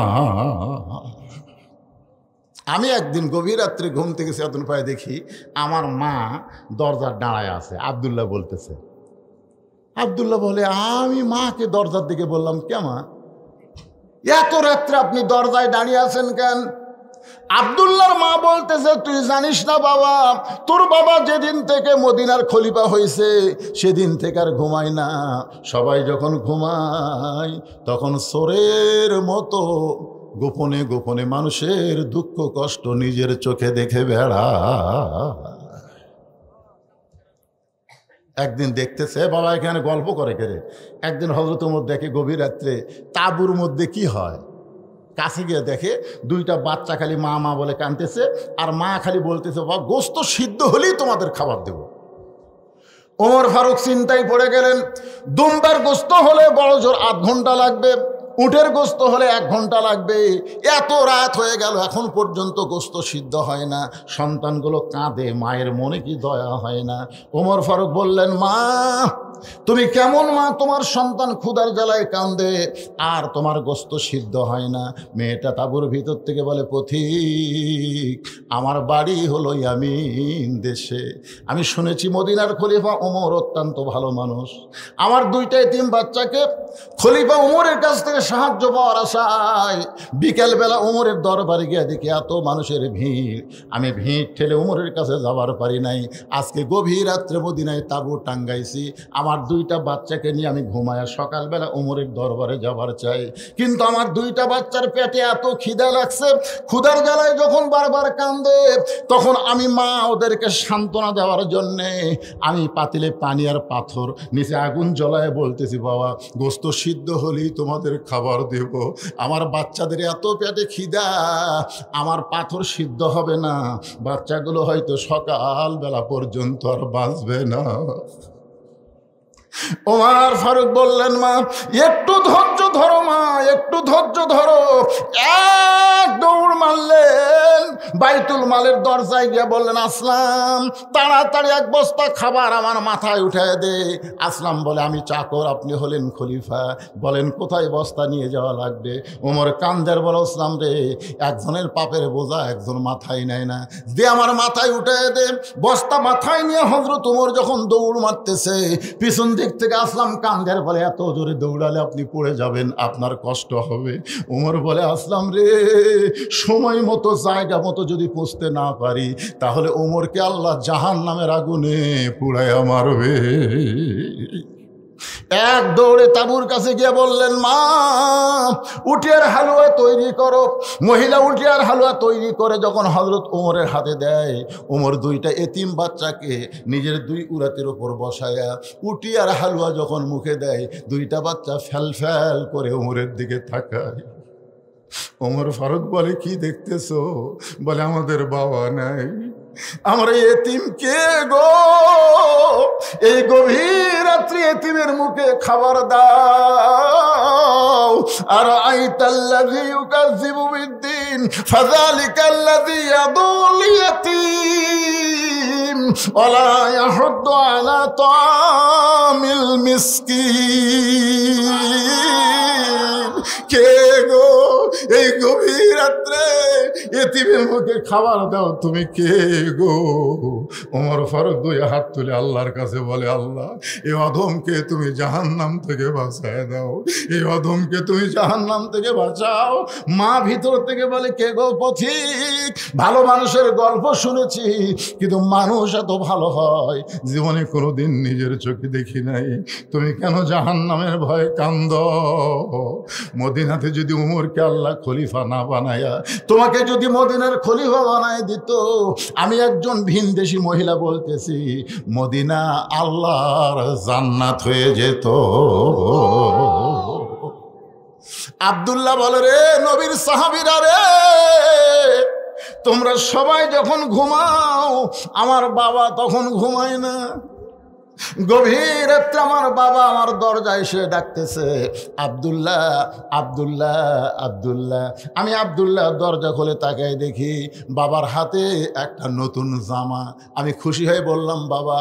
আমি একদিন গভীর রাত্রে ঘুম থেকে চেতন পায়ে দেখি আমার মা দরজার দাঁড়ায় আছে। আব্দুল্লাহ বলতেছে, আব্দুল্লাহ বলে, আমি মাকে দরজার দিকে বললাম, কে মা, এত রাত্রে আপনি দরজায় দাঁড়িয়ে আছেন কেন? আব্দুল্লাহর মা বলতেছে, তুই জানিস না বাবা, তোর বাবা যেদিন থেকে মদিনার খলিফা হয়েছে সেদিন থেকে আর ঘুমায় না। সবাই যখন ঘুমায় তখন চোরের মতো গোপনে গোপনে মানুষের দুঃখ কষ্ট নিজের চোখে দেখে বেড়া। একদিন দেখতেছে বাবা এখানে গল্প করে কেড়ে। একদিন হযরত ওমর দেখে গভীর রাত্রে তাঁবুর মধ্যে কি হয়, কাছে গিয়ে দেখে দুইটা বাচ্চা খালি মা মা বলে কাঁদতেছে, আর মা খালি বলতেছে, বাবা গোস্ত সিদ্ধ হলেই তোমাদের খাবার দেব। ওমর ফারুক চিন্তায় পড়ে গেলেন, দুম্বার গোস্ত হলে বড় জোর ৮ ঘন্টা লাগবে, উটের গোস্ত হলে ১ ঘন্টা লাগবে। এত রাত হয়ে গেল এখন পর্যন্ত গোস্ত সিদ্ধ হয় না। সন্তানগুলো কাঁদে, মায়ের মনে কি দয়া হয় না? ওমর ফারুক বললেন, মা তুমি কেমন মা, তোমার সন্তান ক্ষুধার জ্বালায় কান্দে আর তোমার গোস্ত সিদ্ধ হয় না? মেয়েটা তাঁবুর ভিতর থেকে বলে, পথিক আমার বাড়ি হলো ইয়ামিন দেশে, আমি শুনেছি মদিনার খলিফা ওমর অত্যন্ত ভালো মানুষ। আমার 2টা এতিম বাচ্চাকে খলিফা ওমরের কাছ থেকে সাহায্য পাওয়ার আশায় বিকেলবেলা ওমরের দরবারে গিয়ে দেখি এত মানুষের ভিড়, আমি ভিড় ঠেলে ওমরের কাছে যাবার পারি নাই। আজকে গভীর রাত্রে মদিনায় তাঁবু টাঙ্গাইছি, আমার 2টা বাচ্চাকে নিয়ে আমি ঘুমায়া সকালবেলা ওমরের দরবারে যাবার চাই, কিন্তু আমার 2টা বাচ্চার পেটে এত খিদা লাগছে, ক্ষুধার জ্বালায় যখন বারবার কান্দে তখন আমি মা ওদেরকে সান্ত্বনা দেওয়ার জন্যে আমি পাতিলে পানি আর পাথর নিচে আগুন জ্বলায় বলতেছি, বাবা গোস্ত সিদ্ধ হলেই তোমাদের খাবার দেব, আমার বাচ্চাদের এত পেটে খিদা, আমার পাথর সিদ্ধ হবে না, বাচ্চাগুলো হয়তো সকালবেলা পর্যন্ত আর বাঁচবে না। ওমর ফারুক বললেন, মা একটু ধৈর্য ধরো, মা একটু ধৈর্য ধরো। এক দৌড় মারলেন, বাইতুল মালের দরজায় গিয়ে বললেন, আসলাম তাড়াতাড়ি এক বস্তা খাবার আমার মাথায় উঠায় দে। আসলাম বলে, আমি চাকর, আপনি হলেন খলিফা, বলেন কোথায় বস্তা নিয়ে যাওয়া লাগবে। ওমর কান্দের বলে, আসলাম রে, একজনের পাপের বোঝা একজন মাথায় নেয় না, দে আমার মাথায় উঠায় দে। বস্তা মাথায় নিয়ে হযরত ওমর যখন দৌড় মারতেছে, পিছন দিক থেকে আসলাম কান্দের বলে, এত জোরে দৌড়ালে আপনি পড়ে যাবেন, আপনার কষ্ট হবে। ওমর বলে, আসলাম রে, সময় মতো জায়গা মতো যদি পৌঁছতে না পারি তাহলে ওমরকে আল্লাহ জাহান্নামের আগুনে পুড়াইয়া মারবে। এক দৌড়ে তাবুর কাছে গিয়ে বললেন, মা উটিয়ার হালুয়া তৈরি করো। মহিলা উটিয়ার হালুয়া তৈরি করে যখন হযরত ওমরের হাতে দেয়, ওমর দুইটা এতিম বাচ্চাকে নিজের দুই উরাতের ওপর বসায়া উটিয়ার হালুয়া যখন মুখে দেয়, দুইটা বাচ্চা ফ্যাল ফ্যাল করে ওমরের দিকে তাকায়। ওমর ফারুক বলে, কি দেখতেছো? বলে, আমাদের বাবা নাই, আমার এতিম কে গো? এই গভীর রাত্রি এতিমের মুখে খাবার দাও। আর আইতাল্লাযী ইউকাযযিবু বিদ্দীন ফাযালিকাল্লাযী ইয়াদুল ইয়াতীম ওয়ালা ইয়াহুদ্দু আলা তাআমিল মিসকিন। কে গো এই গভীর রাত্রে এতিমের মুখে খাবার দাও, তুমি কে গো? ওমর ফারুক দুই হাত তুলে আল্লাহর কাছে বলে, আল্লাহ এই অধমকে তুমি জাহান্নাম থেকে বাঁচায় দাও, এই অধমকে তুমি জাহান্নাম থেকে বাঁচাও। মা ভিতর থেকে বলে, কে গো পথিক, ভালো মানুষের গল্প শুনেছি, কিন্তু মানুষ এত ভালো হয় জীবনে কোনোদিন নিজের চোখে দেখি নাই, তুমি কেন জাহান্নামের ভয়ে কান্দ? মদিনাতে যদি উমরকে আল্লাহ খলিফা না বানায়া তোমাকে যদি মদিনার খলিফা বানায় দিত, আমি একজন ভিনদেশী মহিলা বলতেছি, মদিনা আল্লাহর জান্নাত হয়ে যেত। আব্দুল্লাহ বলে, রে নবীর সাহাবীরা রে, তোমরা সবাই যখন ঘুমাও আমার বাবা তখন ঘুমায় না। গভীর রাত্রে আমার বাবা আমার দরজায় এসে ডাকতেছে, আব্দুল্লাহ আব্দুল্লাহ আব্দুল্লাহ। আমি আব্দুল্লাহ দরজা খুলে তাকাই দেখি বাবার হাতে একটা নতুন জামা। আমি খুশি হয়ে বললাম, বাবা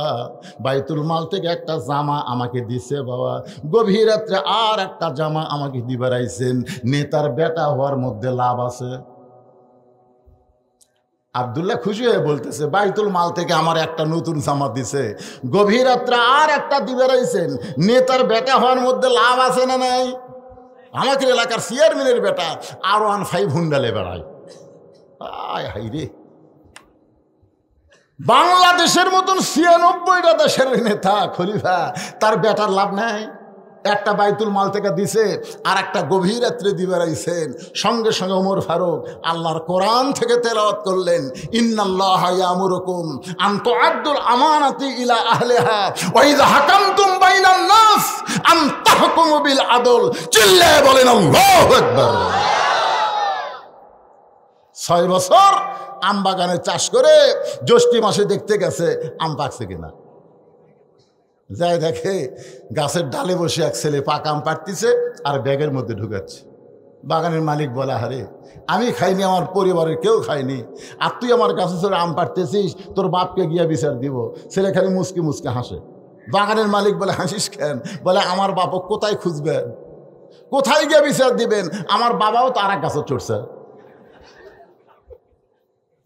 বাইতুল মাল থেকে একটা জামা আমাকে দিছে বাবা। গভীর রাত্রে আর একটা জামা আমাকে দিবার আইছেন, নেতার বেটা হওয়ার মধ্যে লাভ আছে। আব্দুল্লাহ খুশি হয়ে বলতেছে, বাইতুল মাল থেকে আমার একটা নতুন জামা দিছে, গভীর রাত্রে আর একটা দিবে রাইছেন, নেতার বেটা হওয়ার মধ্যে লাভ আছে না নাই? আমাকে এলাকার চেয়ারম্যানের বেটা R15 হুন্ডালে বেড়ায়। আয় হাই রে, বাংলাদেশের মতন 96টা দেশের নেতা খলিফা, তার বেটার লাভ নাই? একটা বাইতুল মাল থেকে দিছে আর একটা গভীর রাত্রে দিবে রাইছেন। সঙ্গে সঙ্গে ওমর ফারুক আল্লাহর কোরআন থেকে তেলাওয়াত করলেন, ইন্নাল্লাহা ইয়ামুরুকুম আন তুআদ্দুল আমানাতি ইলা আহলিহা ওয়া ইযা হাকামতুম বাইনান নাস আন তাহকুমু বিল আদল। চিল্লায়ে বলেন আল্লাহু আকবার। 6 বছর আম বাগানে চাষ করে জ্যৈষ্ঠী মাসে দেখতে গেছে আম পাকছে কিনা। যাই দেখে গাছের ডালে বসে এক ছেলে পাকা আম পাড়তিছে আর ব্যাগের মধ্যে ঢুকাচ্ছে। বাগানের মালিক বলে, আরে আমি খাইনি, আমার পরিবারের কেউ খায়নি, আর তুই আমার গাছে চড়ে আম পাড়তেছিস, তোর বাপকে গিয়া বিচার দিব। ছেলে খালি মুসকি মুসকে হাসে। বাগানের মালিক বলে, হাসিস কেন? বলে, আমার বাপক কোথায় খুঁজবেন, কোথায় গিয়ে বিচার দিবেন? আমার বাবাও তো আর এক গাছে চড়ছে।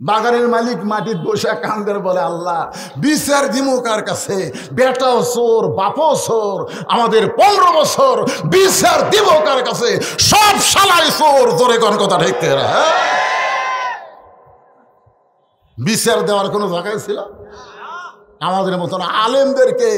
বাগানের মালিক মাটির বসে কান্দের বলে, আল্লাহ বিচার দিমু কার কাছে? বেটাও চোর, বাপও চোর, আমাদের 15 বছর বিচার দিব কার কাছে? সব শালাই চোর। জোরে কোন কথা ঠিক? বিচার দেওয়ার কোনো জায়গায় ছিল? আমাদের মতন আলেমদেরকে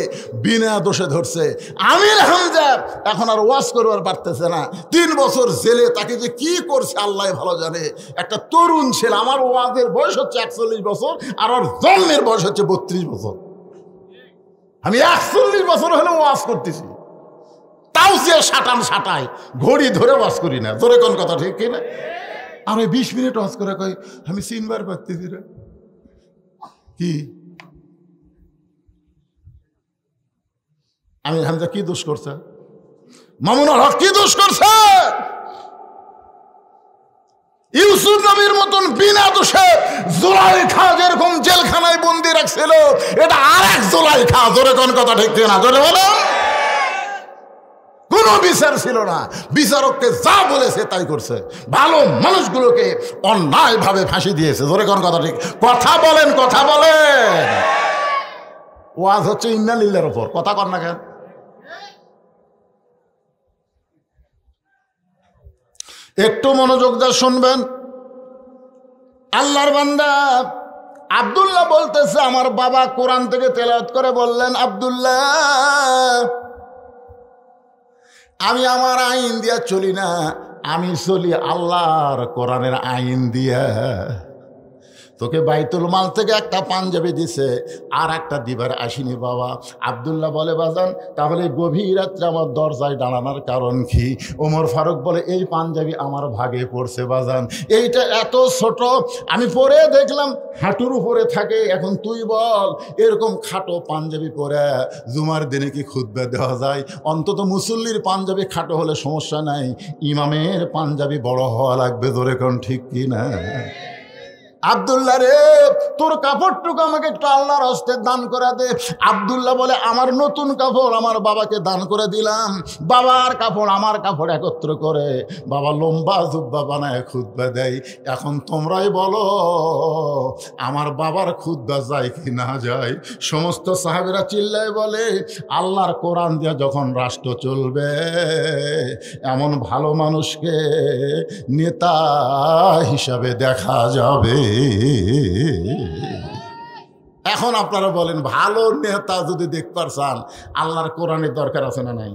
বিনা দোষে ধরছে। আমির হামজা এখন আর ওয়াজ করবার পারতেছে না, 3 বছর জেলে। তাকে যে কি করছে আল্লাহ ভালো জানে। একটা তরুণ ছেলে, আমার ওয়াজের বয়স হচ্ছে 41 বছর, আর ওর জন্মের বয়স হচ্ছে 32 বছর। আমি 41 বছর হলে ওয়াজ করতেছি, তাও যে সাটায় ঘড়ি ধরে ওয়াজ করি না। জোরে কোন কথা ঠিক কিনা? আমি 20 মিনিট ওয়াজ করে কই আমি চিনবার পারতেছি না। কি আমির হামজা কি দোষ করছে? মামুনুল হক কি দোষ করছে? ইউসুফ নবীর মতন বিনা দোষে জুলাইখা যেরকম জেলখানায় বন্দি রাখছিল, এটা আরেক জুলাইখা। জোরে কোন কথা ঠিক না? জোরে বলো। কোনো বিচার ছিল না, বিচারককে যা বলেছে তাই করছে। ভালো মানুষগুলোকে অন্যায় ভাবে ফাঁসি দিয়েছে। জোরে কোন কথা ঠিক? কথা বলেন, কথা বলেন। ওয়াজ হচ্ছে ইন্না লিল্লাহর উপর, কথা কর না কেন? একটু মনোযোগ দিয়ে শুনবেন। আল্লাহর বান্দা আব্দুল্লাহ বলতেছে, আমার বাবা কোরআন থেকে তেলাওয়াত করে বললেন, আব্দুল্লাহ আমি আমার আইন দিয়া চলি না, আমি চলি আল্লাহর কোরআনের আইন দিয়া। তোকে বাইতুল মাল থেকে একটা পাঞ্জাবি দিছে, আর একটা দিবার আসিনি বাবা। আব্দুল্লাহ বলে, বাজান তাহলে গভীর রাত্রে আমার দরজায় দাঁড়ানোর কারণ কি? ওমর ফারুক বলে, এই পাঞ্জাবি আমার ভাগে পড়ছে বাজান, এইটা এত ছোট, আমি পরে দেখলাম হাঁটুর উপরে থাকে। এখন তুই বল, এরকম খাটো পাঞ্জাবি পরে জুমার দিনে কি খুতবা দেওয়া যায়? অন্তত মুসল্লির পাঞ্জাবি খাটো হলে সমস্যা নাই, ইমামের পাঞ্জাবি বড় হওয়া লাগবে। ধরে কোন ঠিক কি না? আব্দুল্লাহ রে, তোর কাপড়টুকু আমাকে একটু আল্লাহর হস্তে দান করে দে। আব্দুল্লাহ বলে, আমার নতুন কাপড় আমার বাবাকে দান করে দিলাম। বাবার কাপড় আমার কাপড় একত্র করে বাবা লম্বা জুব্বা বানায় খুতবা দেয়। এখন তোমরাই বলো, আমার বাবার খুতবা যায় কি না যায়? সমস্ত সাহাবীরা চিল্লায় বলে, আল্লাহর কোরআন দিয়ে যখন রাষ্ট্র চলবে, এমন ভালো মানুষকে নেতা হিসাবে দেখা যাবে। এখন আপনারা বলেন, ভালো নেতা যদি দেখতে চান, আল্লাহর কোরআনের দরকার আছে না নাই?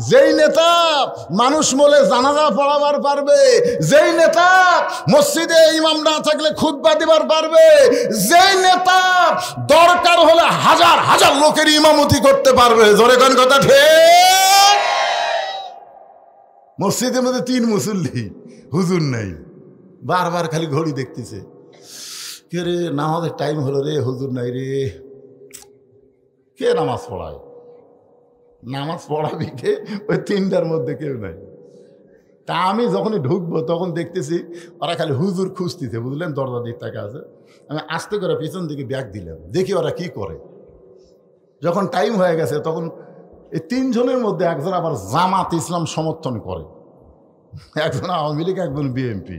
যেই নেতা মানুষ বলে জানাজা পড়াবার পারবে, যেই নেতা মসজিদে ইমাম না থাকলে খুতবা দিবার পারবে, যেই নেতা দরকার হলে হাজার হাজার লোকের ইমামতি করতে পারবে। জোরে কোন কথা ঠিক? মসজিদের মধ্যে 3 মুসল্লি, হুজুর নাই, বারবার খালি ঘড়ি দেখতেছে, কে রে নামাজের টাইম হলো রে, হুজুর নাই রে। কে নামাজ পড়ায়? নামাজ পড়াবি কে? ওই 3টার মধ্যে কেউ নাই। তা আমি যখনই ঢুকবো তখন দেখতেছি ওরা খালি হুজুর খুঁজতেছে, বুঝলেন? দরজা দিক তাকে আছে। আমি আস্তে করে পিছন দিকে ব্যাগ দিলাম, দেখি ওরা কি করে। যখন টাইম হয়ে গেছে তখন এই 3 জনের মধ্যে একজন আবার জামাত ইসলাম সমর্থন করে, একজন আওয়ামী লীগ, একজন বিএনপি।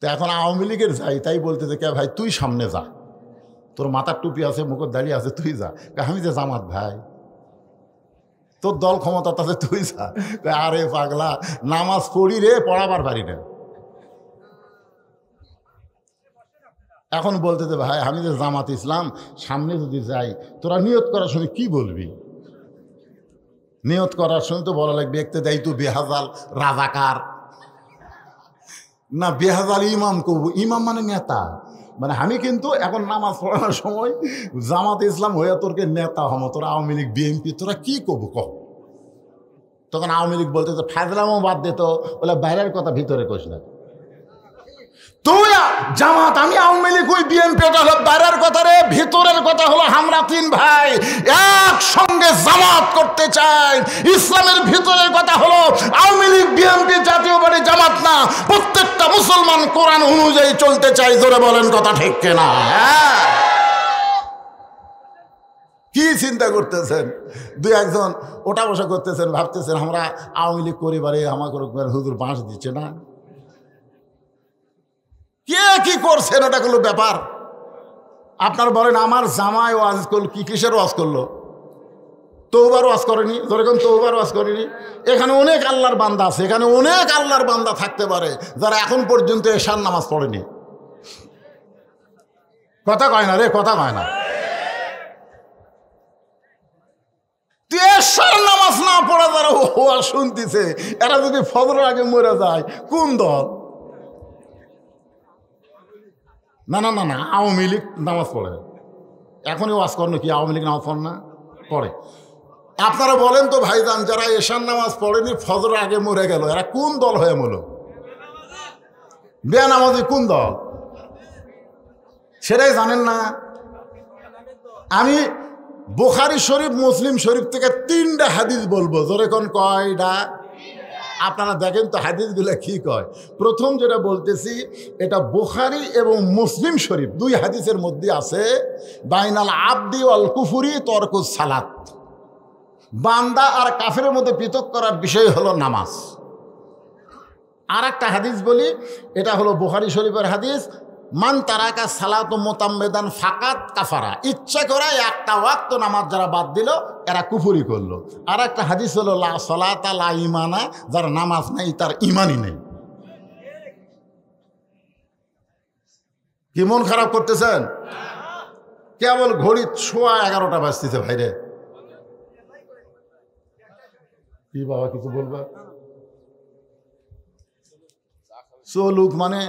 তো এখন আওয়ামী লীগের যাই, তাই বলতেছে, কে ভাই তুই সামনে যা, তোর মাথার টুপি আছে, মুখের দাঁড়িয়ে আছে, তুই যা। আমি যে জামাত ভাই, তোর দল ক্ষমতা আছে, তুই যা। আরে পাগলা, নামাজ পড়ি রে, পড়াবার পারি না। এখন বলতেছে, ভাই আমি যে জামাত ইসলাম, সামনে যদি যাই, তোরা নিয়ত করার সময় কি বলবি? নিয়ত করার সময় তো বলা লাগবে, একতে দেয় তো বেহাজাল রাজাকার না, বেহাজাল ইমাম করবো। ইমাম মানে নেতা, মানে আমি কিন্তু এখন নামাজ পড়ানোর সময় জামাত ইসলাম হয়ে তোরকে নেতা হম, তোরা আওয়ামী লীগ বিএনপি, তোরা কি করবো কহ? তখন আওয়ামী লীগ বলতে, ফাজলামও বাদ দে তো, বলে বাইরের কথা ভিতরে কোস না। তুই জামাত, আমি আওয়ামী লীগ, ওই বিএনপি, ওটা হলো বাইরের কথা রে, ভিতরের কথা হলো আমরা 3 ভাই একসঙ্গে জামাত করতে চাই। ইসলামের ভিতরের কথা হলো আওয়ামী লীগ বিএনপি জাতীয় পার্টি জামাত না, প্রত্যেকটা মুসলমান কোরআন অনুযায়ী চলতে চাই। জোরে বলেন কথা ঠিক কিনা? কি চিন্তা করতেছেন? 2-1জন ওটা বসা করতেছেন, ভাবতেছেন আমরা আওয়ামী লীগ পরিবারে আমাকে হুজুর বাঁশ দিচ্ছে না। কে কি করছেন ওটা কোনো ব্যাপার? আপনার বলেন, আমার জামাই ওয়াজ করল, কি কিসের ওয়াজ করলো? তওবার ওয়াজ করেনি? যেরকম তওবার ওয়াজ করেনি। এখানে অনেক আল্লাহর বান্দা আছে, এখানে অনেক আল্লাহর বান্দা থাকতে পারে যারা এখন পর্যন্ত এশার নামাজ পড়েনি। কথা কয় না রে, কথা কয় না। এশার নামাজ না পড়া যারা ওয়াজ শুনতেছে, এরা যদি ফজরের আগে মরে যায়, কোন দল? না না না না, আওয়ামী লীগ নামাজ পড়ে। এখনই ওয়াজ করেন কি আওয়ামী লীগ নামাজ পড়ে না? পড়ে। আপনারা বলেন তো ভাইজান, যারা এশার নামাজ পড়েনি, ফজরের আগে মরে গেল, এরা কোন দল হয়ে মরল? বেনামাজি কোন দল? সেটাই জানেন না। আমি বুখারী শরীফ, মুসলিম শরীফ থেকে 3টা হাদিস বলবো। জোরে কোন কয়টা? আপনারা দেখেন তো হাদিসগুলো কি কয়। প্রথম যেটা বলতেছি এটা বুখারী এবং মুসলিম শরীফ দুই হাদিসের মধ্যে আছে, বাইনাল আবদি ওয়াল কুফরি তরকুস সালাত, বান্দা আর কাফেরের মধ্যে পৃথক করার বিষয় হলো নামাজ। আর একটা হাদিস বলি, এটা হলো বুখারী শরীফের হাদিস, মান তারাকা সালাত মোতাম্মেদান ফাকাত কাফারা, ইচ্ছা করে একটা ওয়াক্ত নামাজ যারা বাদ দিল এরা কুফরি করলো। আর একটা হাদিস হলো লা সালাতা লা ইমানা, যার নামাজ নেই তার ইমানই নেই। কি মন খারাপ করতেছেন? কেবল ঘড়ি 11:15 বাজতেছে ভাইরে। কি বাবা কিছু বলবা? চলুক মানে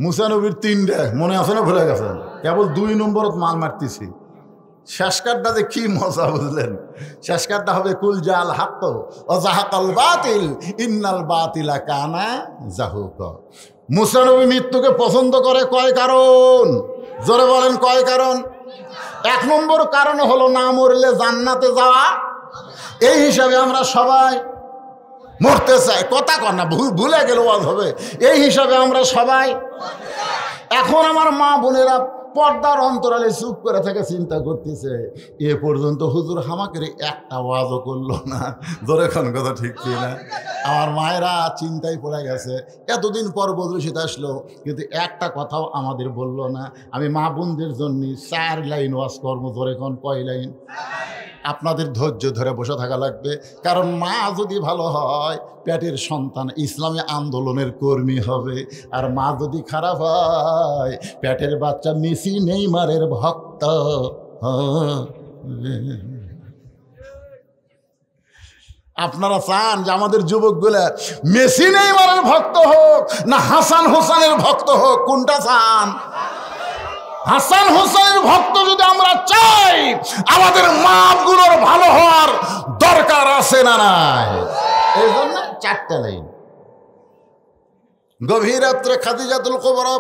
মুসানবীর 3টা মনে আছে না, ভুলে গেছেন? কেবল 2 নম্বরত মাল মারতেছি। শেষকারটা যে কি মজা বুঝলেন? শেষকারটা হবে কুল জাল হাক্ক ও জাহাকাল বাতিল ইন্নাল বাতিলা কানা জাহুকা। মুসানবী মৃত্যুকে পছন্দ করে কয় কারণ? জোরে বলেন কয় কারণ? 1 নম্বর কারণ হলো না মরলে জান্নাতে যাওয়া। এই হিসাবে আমরা সবাই মরতে চাই, কথা কর না, ভুলে গেলে ওয়াজ হবে। এই হিসাবে আমরা সবাই, এখন আমার মা বোনেরা পর্দার অন্তরালে চুপ করে থেকে চিন্তা করতেছে, এ পর্যন্ত হুজুর হামাকে একটা ওয়াজও করলো না। ধরে খান কথা ঠিক কি না? আমার মায়েরা চিন্তায় পড়ে গেছে, এতদিন পর বদরুশিত আসলো কিন্তু একটা কথাও আমাদের বললো না। আমি মা বোনদের জন্য 4 লাইন ওয়াজ কর্ম, ধরে খান কয় লাইন? আপনাদের ধৈর্য ধরে বসে থাকা লাগবে, কারণ মা যদি ভালো হয় পেটের সন্তান ইসলামী আন্দোলনের কর্মী হবে, আর মা যদি খারাপ হয় পেটের বাচ্চা মেসি নেইমারের ভক্ত। আপনারা চান যে আমাদের যুবকগুলা মেসি নেইমারের ভক্ত হোক না হাসান হোসেনের ভক্ত হোক? কোনটা চান? হাসান হোসেনের ভক্ত যদি আমরা চাই, আমাদের মাপগুলোর ভালো হওয়ার দরকার আছে না নাই? এই জন্য 4টা লাইন। গভীর রাত্রে খাদিজাতুল কুবরা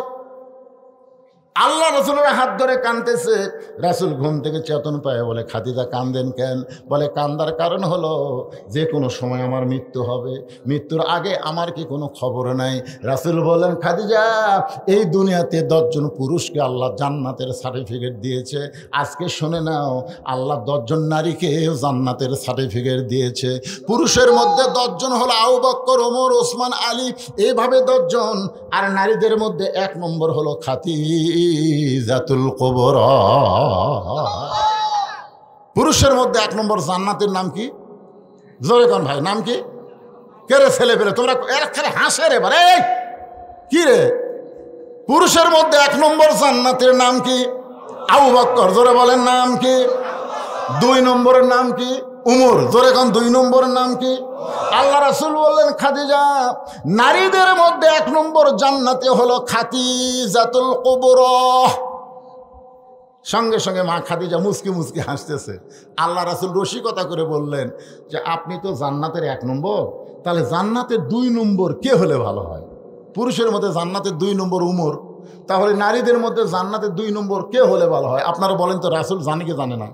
আল্লাহ রাসূলের হাত ধরে কাঁদতেছে। রাসূল ঘুম থেকে চেতন পায়, বলে খাদিজা কান্দেন কেন? বলে কান্দার কারণ হলো যে কোনো সময় আমার মৃত্যু হবে, মৃত্যুর আগে আমার কি কোনো খবর নাই? রাসূল বলেন, খাদিজা এই দুনিয়াতে 10 জন পুরুষকে আল্লাহ জান্নাতের সার্টিফিকেট দিয়েছে, আজকে শুনে নাও আল্লাহ 10 জন নারীকেও জান্নাতের সার্টিফিকেট দিয়েছে। পুরুষের মধ্যে 10 জন হলো আবু বকর, ওমর, ওসমান, আলী, এইভাবে 10 জন। আর নারীদের মধ্যে 1 নম্বর হলো খাদিজাতুল কুবরা। পুরুষের মধ্যে 1 নম্বর জান্নাতের নাম কি? জোরে কোন ভাই, নাম কি? কে রে ছেলে পেলে তোমরা এখানে হাসে রে বারে, কি রে? পুরুষের মধ্যে 1 নম্বর জান্নাতের নাম কি? আবু বকর। জোরে বলেন নাম কি? 2 নম্বরের নাম কি? উমর। জোরে কোন 2 নম্বরের নাম কি? আল্লাহ রাসূল বললেন, খাদিজা নারীদের মধ্যে 1 নম্বর জান্নাতে হলো খাদিজাতুল কুবরা। সঙ্গে সঙ্গে মা খাদিজা মুস্কি মুস্কি হাসতেছে। আল্লাহ রাসূল রসিকতা করে বললেন যে আপনি তো জান্নাতের 1 নম্বর, তাহলে জান্নাতের 2 নম্বর কে হলে ভালো হয়? পুরুষের মধ্যে জান্নাতের 2 নম্বর উমর, তাহলে নারীদের মধ্যে জান্নাতের 2 নম্বর কে হলে ভালো হয়? আপনারা বলেন তো, রাসূল জানে কি জানে না?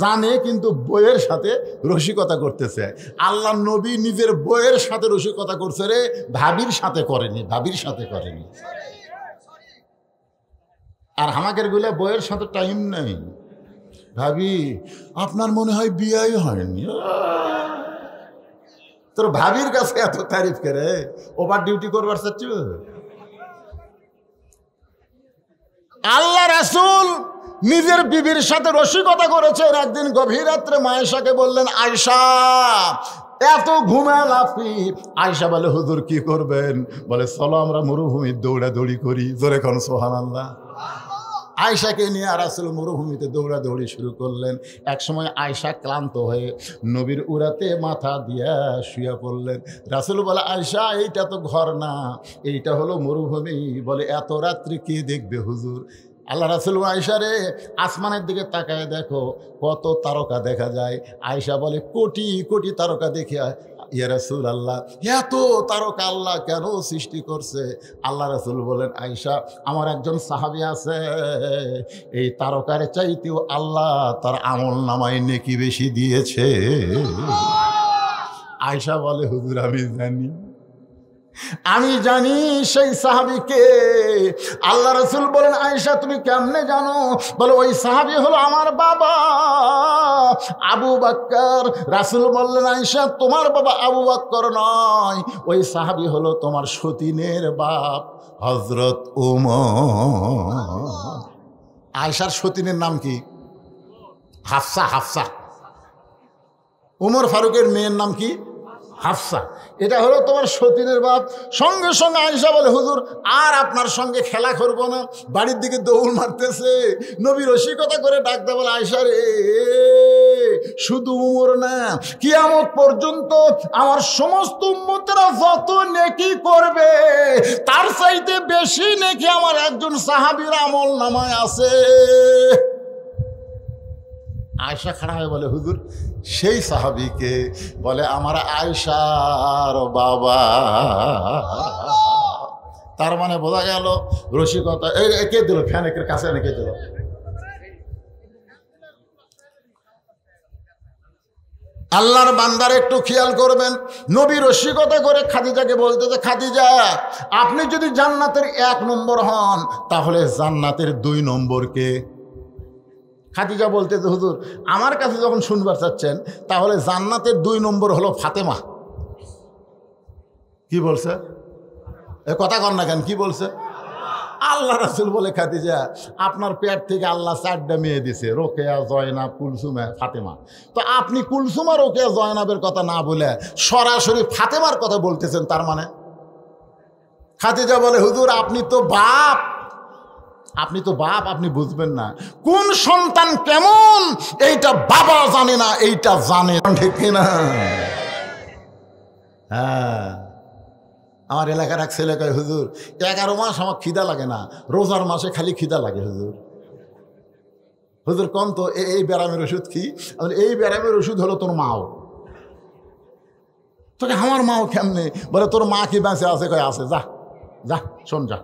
জানে, কিন্তু বইয়ের সাথে রসিকতা করতেছে। আল্লাহ নবী নিজের বইয়ের সাথে রসিকতা করছে রে, ভাবির সাথে করেনি, ভাবির সাথে করেনি। আর আমাদের গুলা বইয়ের সাথে টাইম নেই। ভাবি আপনার মনে হয় বিয়াই হয়নি, তোর ভাবির কাছে এত তারিফ করে ওভার ডিউটি করবার চাচ্ছি। আল্লাহ রাসূল নিজের বিবির সাথে রসিকতা করেছেন। একদিন গভীর রাত্রে আয়েশাকে বললেন, আয়েশা এত ঘুমাল আপনি? আয়েশা বলে, হুজুর কি করবেন? বলে চলো আমরা মরুভূমির দৌড়াদৌড়ি করি। জোরে কোন সুবহানাল্লাহ। আয়েশাকে নিয়ে রাসূল মরুভূমিতে দৌড়াদৌড়ি শুরু করলেন। একসময় আয়েশা ক্লান্ত হয়ে নবীর উরাতে মাথা দিয়া শুয়ে পড়লেন। রাসূল বলে, আয়েশা এইটা তো ঘর না, এইটা হলো মরুভূমি। বলে এত রাত্রি কে দেখবে হুজুর? আল্লাহ রাসূল, আয়েশা রে আসমানের দিকে তাকায় দেখো কত তারকা দেখা যায়। আয়েশা বলে, কোটি কোটি তারকা দেখে। ইয়া রাসূলুল্লাহ এত তারকা আল্লাহ কেন সৃষ্টি করছে? আল্লাহ রাসূল বলেন, আয়েশা আমার একজন সাহাবী আছে, এই তারকার চাইতেও আল্লাহ তার আমল নামায় নেকি বেশি দিয়েছে। আয়েশা বলে হুজুর আমি জানি সেই সাহাবীকে। আল্লাহ রাসূল বলেন আয়েশা তুমি কেমনে জানো? বলে ওই সাহাবী হলো আমার বাবা আবু বকর। রাসূল বললেন আয়েশা তোমার বাবা আবু বকর নয়, ওই সাহাবী হলো তোমার সতীনের বাপ হযরত ওমর। আয়েশার সতীনের নাম কি? হাফসা। ওমর ফারুকের মেয়ের নাম কি? হাফসা। এটা হলো তোমার সতীনের বাপ। সঙ্গে সঙ্গে আয়েশা বলে হুজুর আর আপনার সঙ্গে খেলা করব না, বাড়ির দিকে দৌড় মারতেছে। নবী রসিকতা করে ডাকতে বলে আয়েশা রে, শুধু উমর না, কিয়ামত পর্যন্ত আমার সমস্ত উম্মতেরা যত নেকি করবে তার চাইতে বেশি নেকি আমার একজন সাহাবীর আমল নামায় আছে। আয়েশা খাড়া হয়ে বলে হুজুর সেই সাহাবীকে? বলে আমার আয়েশার বাবা। তার মানে বোঝা গেল রসিকতা। কে দিল ফ্যান? এর কাছে এনে কে দিল? আল্লাহর বান্দার একটু খেয়াল করবেন। নবী রসিকতা করে খাদিজাকে বলতেছে খাদিজা আপনি যদি জান্নাতের 1 নম্বর হন তাহলে জান্নাতের 2 নম্বর কে? খাদিজা বলতেছে হুজুর আমার কাছে যখন শুনবার চাচ্ছেন তাহলে জান্নাতের 2 নম্বর হলো ফাতেমা। কি বলছে? এ কথা কন না কেন? কি বলছে? আল্লাহ রাসূল বলে খাদিজা আপনার পেট থেকে আল্লাহ 4টা মেয়ে দিছে, রোকেয়া, জয়নাব, কুলসুমা, ফাতেমা। তো আপনি কুলসুমা, রোকেয়া, জয়নাবের কথা না বলে সরাসরি ফাতেমার কথা বলতেছেন, তার মানে? খাদিজা বলে হুজুর আপনি তো বাপ, আপনি বুঝবেন না কোন সন্তান কেমন এইটা বাবা জানে না, এইটা জানে। ঠিক না? হ্যাঁ, আমার এলাকার এক ছেলে কয় হুজুর 11 মাস আমার খিদা লাগে না, রোজার মাসে খালি খিদা লাগে। হুজুর কোন তো এই ব্যারামের ওষুধ কি? এই ব্যারামের ওষুধ হলো তোর মাও। তোকে আমার মাও কেমনে? বলে তোর মা কি বেঁচে আছে? কয় আছে। যা শোন যা।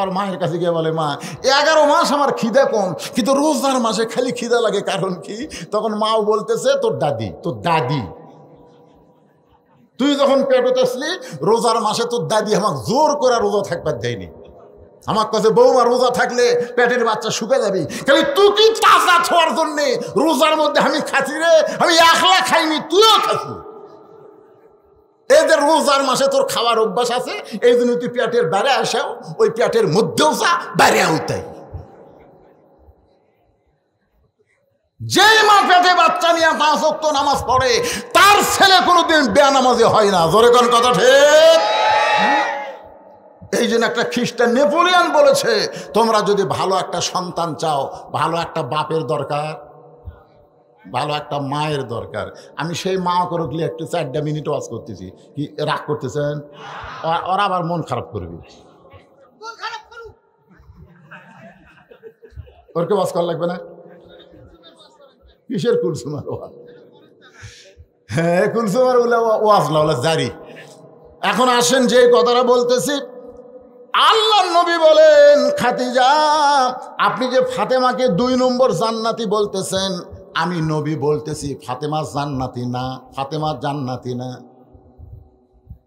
আর মায়ের কাছে গিয়ে বলে মা 11 মাস আমার খিদা কম, কিন্তু রোজার মাসে খালি খিদা লাগে, কারণ কি? তখন মাও বলতেছে তোর দাদি তুই যখন পেটে আসলি রোজার মাসে তোর দাদি আমাকে জোর করে রোজা থাকবার দেয়নি। আমার কাছে বৌমা রোজা থাকলে পেটের বাচ্চা শুকে যাবি, খালি তুই কি তাজা ছোঁয়ার জন্যে রোজার মধ্যে আমি খাচ্ছি রে, আমি একলা খাইনি, তুইও খাচ্ছি। এদের রোজার মাসে তোর খাওয়ার অভ্যাস আছে, এই জন্য তুই পেটের বাইরে আসাও, ওই পেটের মধ্যেও যা বাইরে আউতাই। যে মা পেটে বাচ্চা নিয়ে 5 ওয়াক্ত নামাজ পড়ে তার ছেলে কোনোদিন বেনামাজি হয় না। জোরে কোন কথা ঠিক? এই জন্য একটা খ্রিস্টান নেপোলিয়ন বলেছে তোমরা যদি ভালো একটা সন্তান চাও, ভালো একটা বাপের দরকার, ভালো একটা মায়ের দরকার। আমি সেই মা করলে একটু 4টা মিনিট ওয়াজ করতেছি, কি রাগ করতেছেন? ওরা আবার মন খারাপ করবে, ওরকে ওয়াজ করা লাগবে না। কিসের কুলসুমার ওয়াজ? হ্যাঁ, কুলসুমার ওয়াজ লাউলা জারি। এখন আসেন যে কথাটা বলতেছি, আল্লাহর নবী বলেন খাদিজা আপনি যে ফাতেমাকে 2 নম্বর জান্নাতি বলতেছেন, আমি নবী বলতেছি ফাতেমা জান্নাতি না, ফাতেমা জান্নাতি না।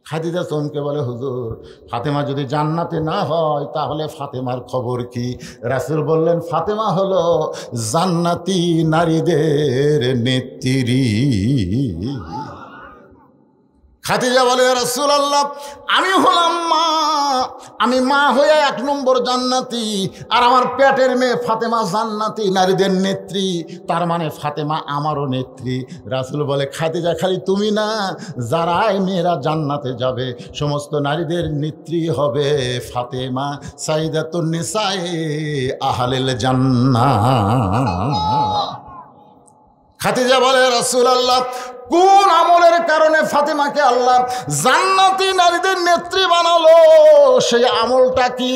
খাদিজা চমকে বলে হুজুর ফাতেমা যদি জান্নাতে না হয় তাহলে ফাতেমার খবর কি? রাসূল বললেন ফাতেমা হলো জান্নাতি নারীদের নেত্রী। খাদিজা বলে রাসূলুল্লাহ আমি হলাম মা, আমি মা হয়ে 1 নম্বর জান্নাতি, আর আমার পেটের মেয়ে ফাতেমা জান্নাতি নারীদের নেত্রী, তার মানে ফাতেমা আমারও নেত্রী। রাসূল বলে খাদিজা খালি তুমি না, যারাই মেয়েরা জান্নাতে যাবে সমস্ত নারীদের নেত্রী হবে ফাতেমা, সাইয়্যিদাতুন নিসায়ে আহলিল জান্নাহ। খাদিজা বলে রাসূলুল্লাহ কোন আমলের কারণে ফাতেমাকে আল্লাহ জান্নাতি নারীদের নেত্রী বানালো, সেই আমলটা কি?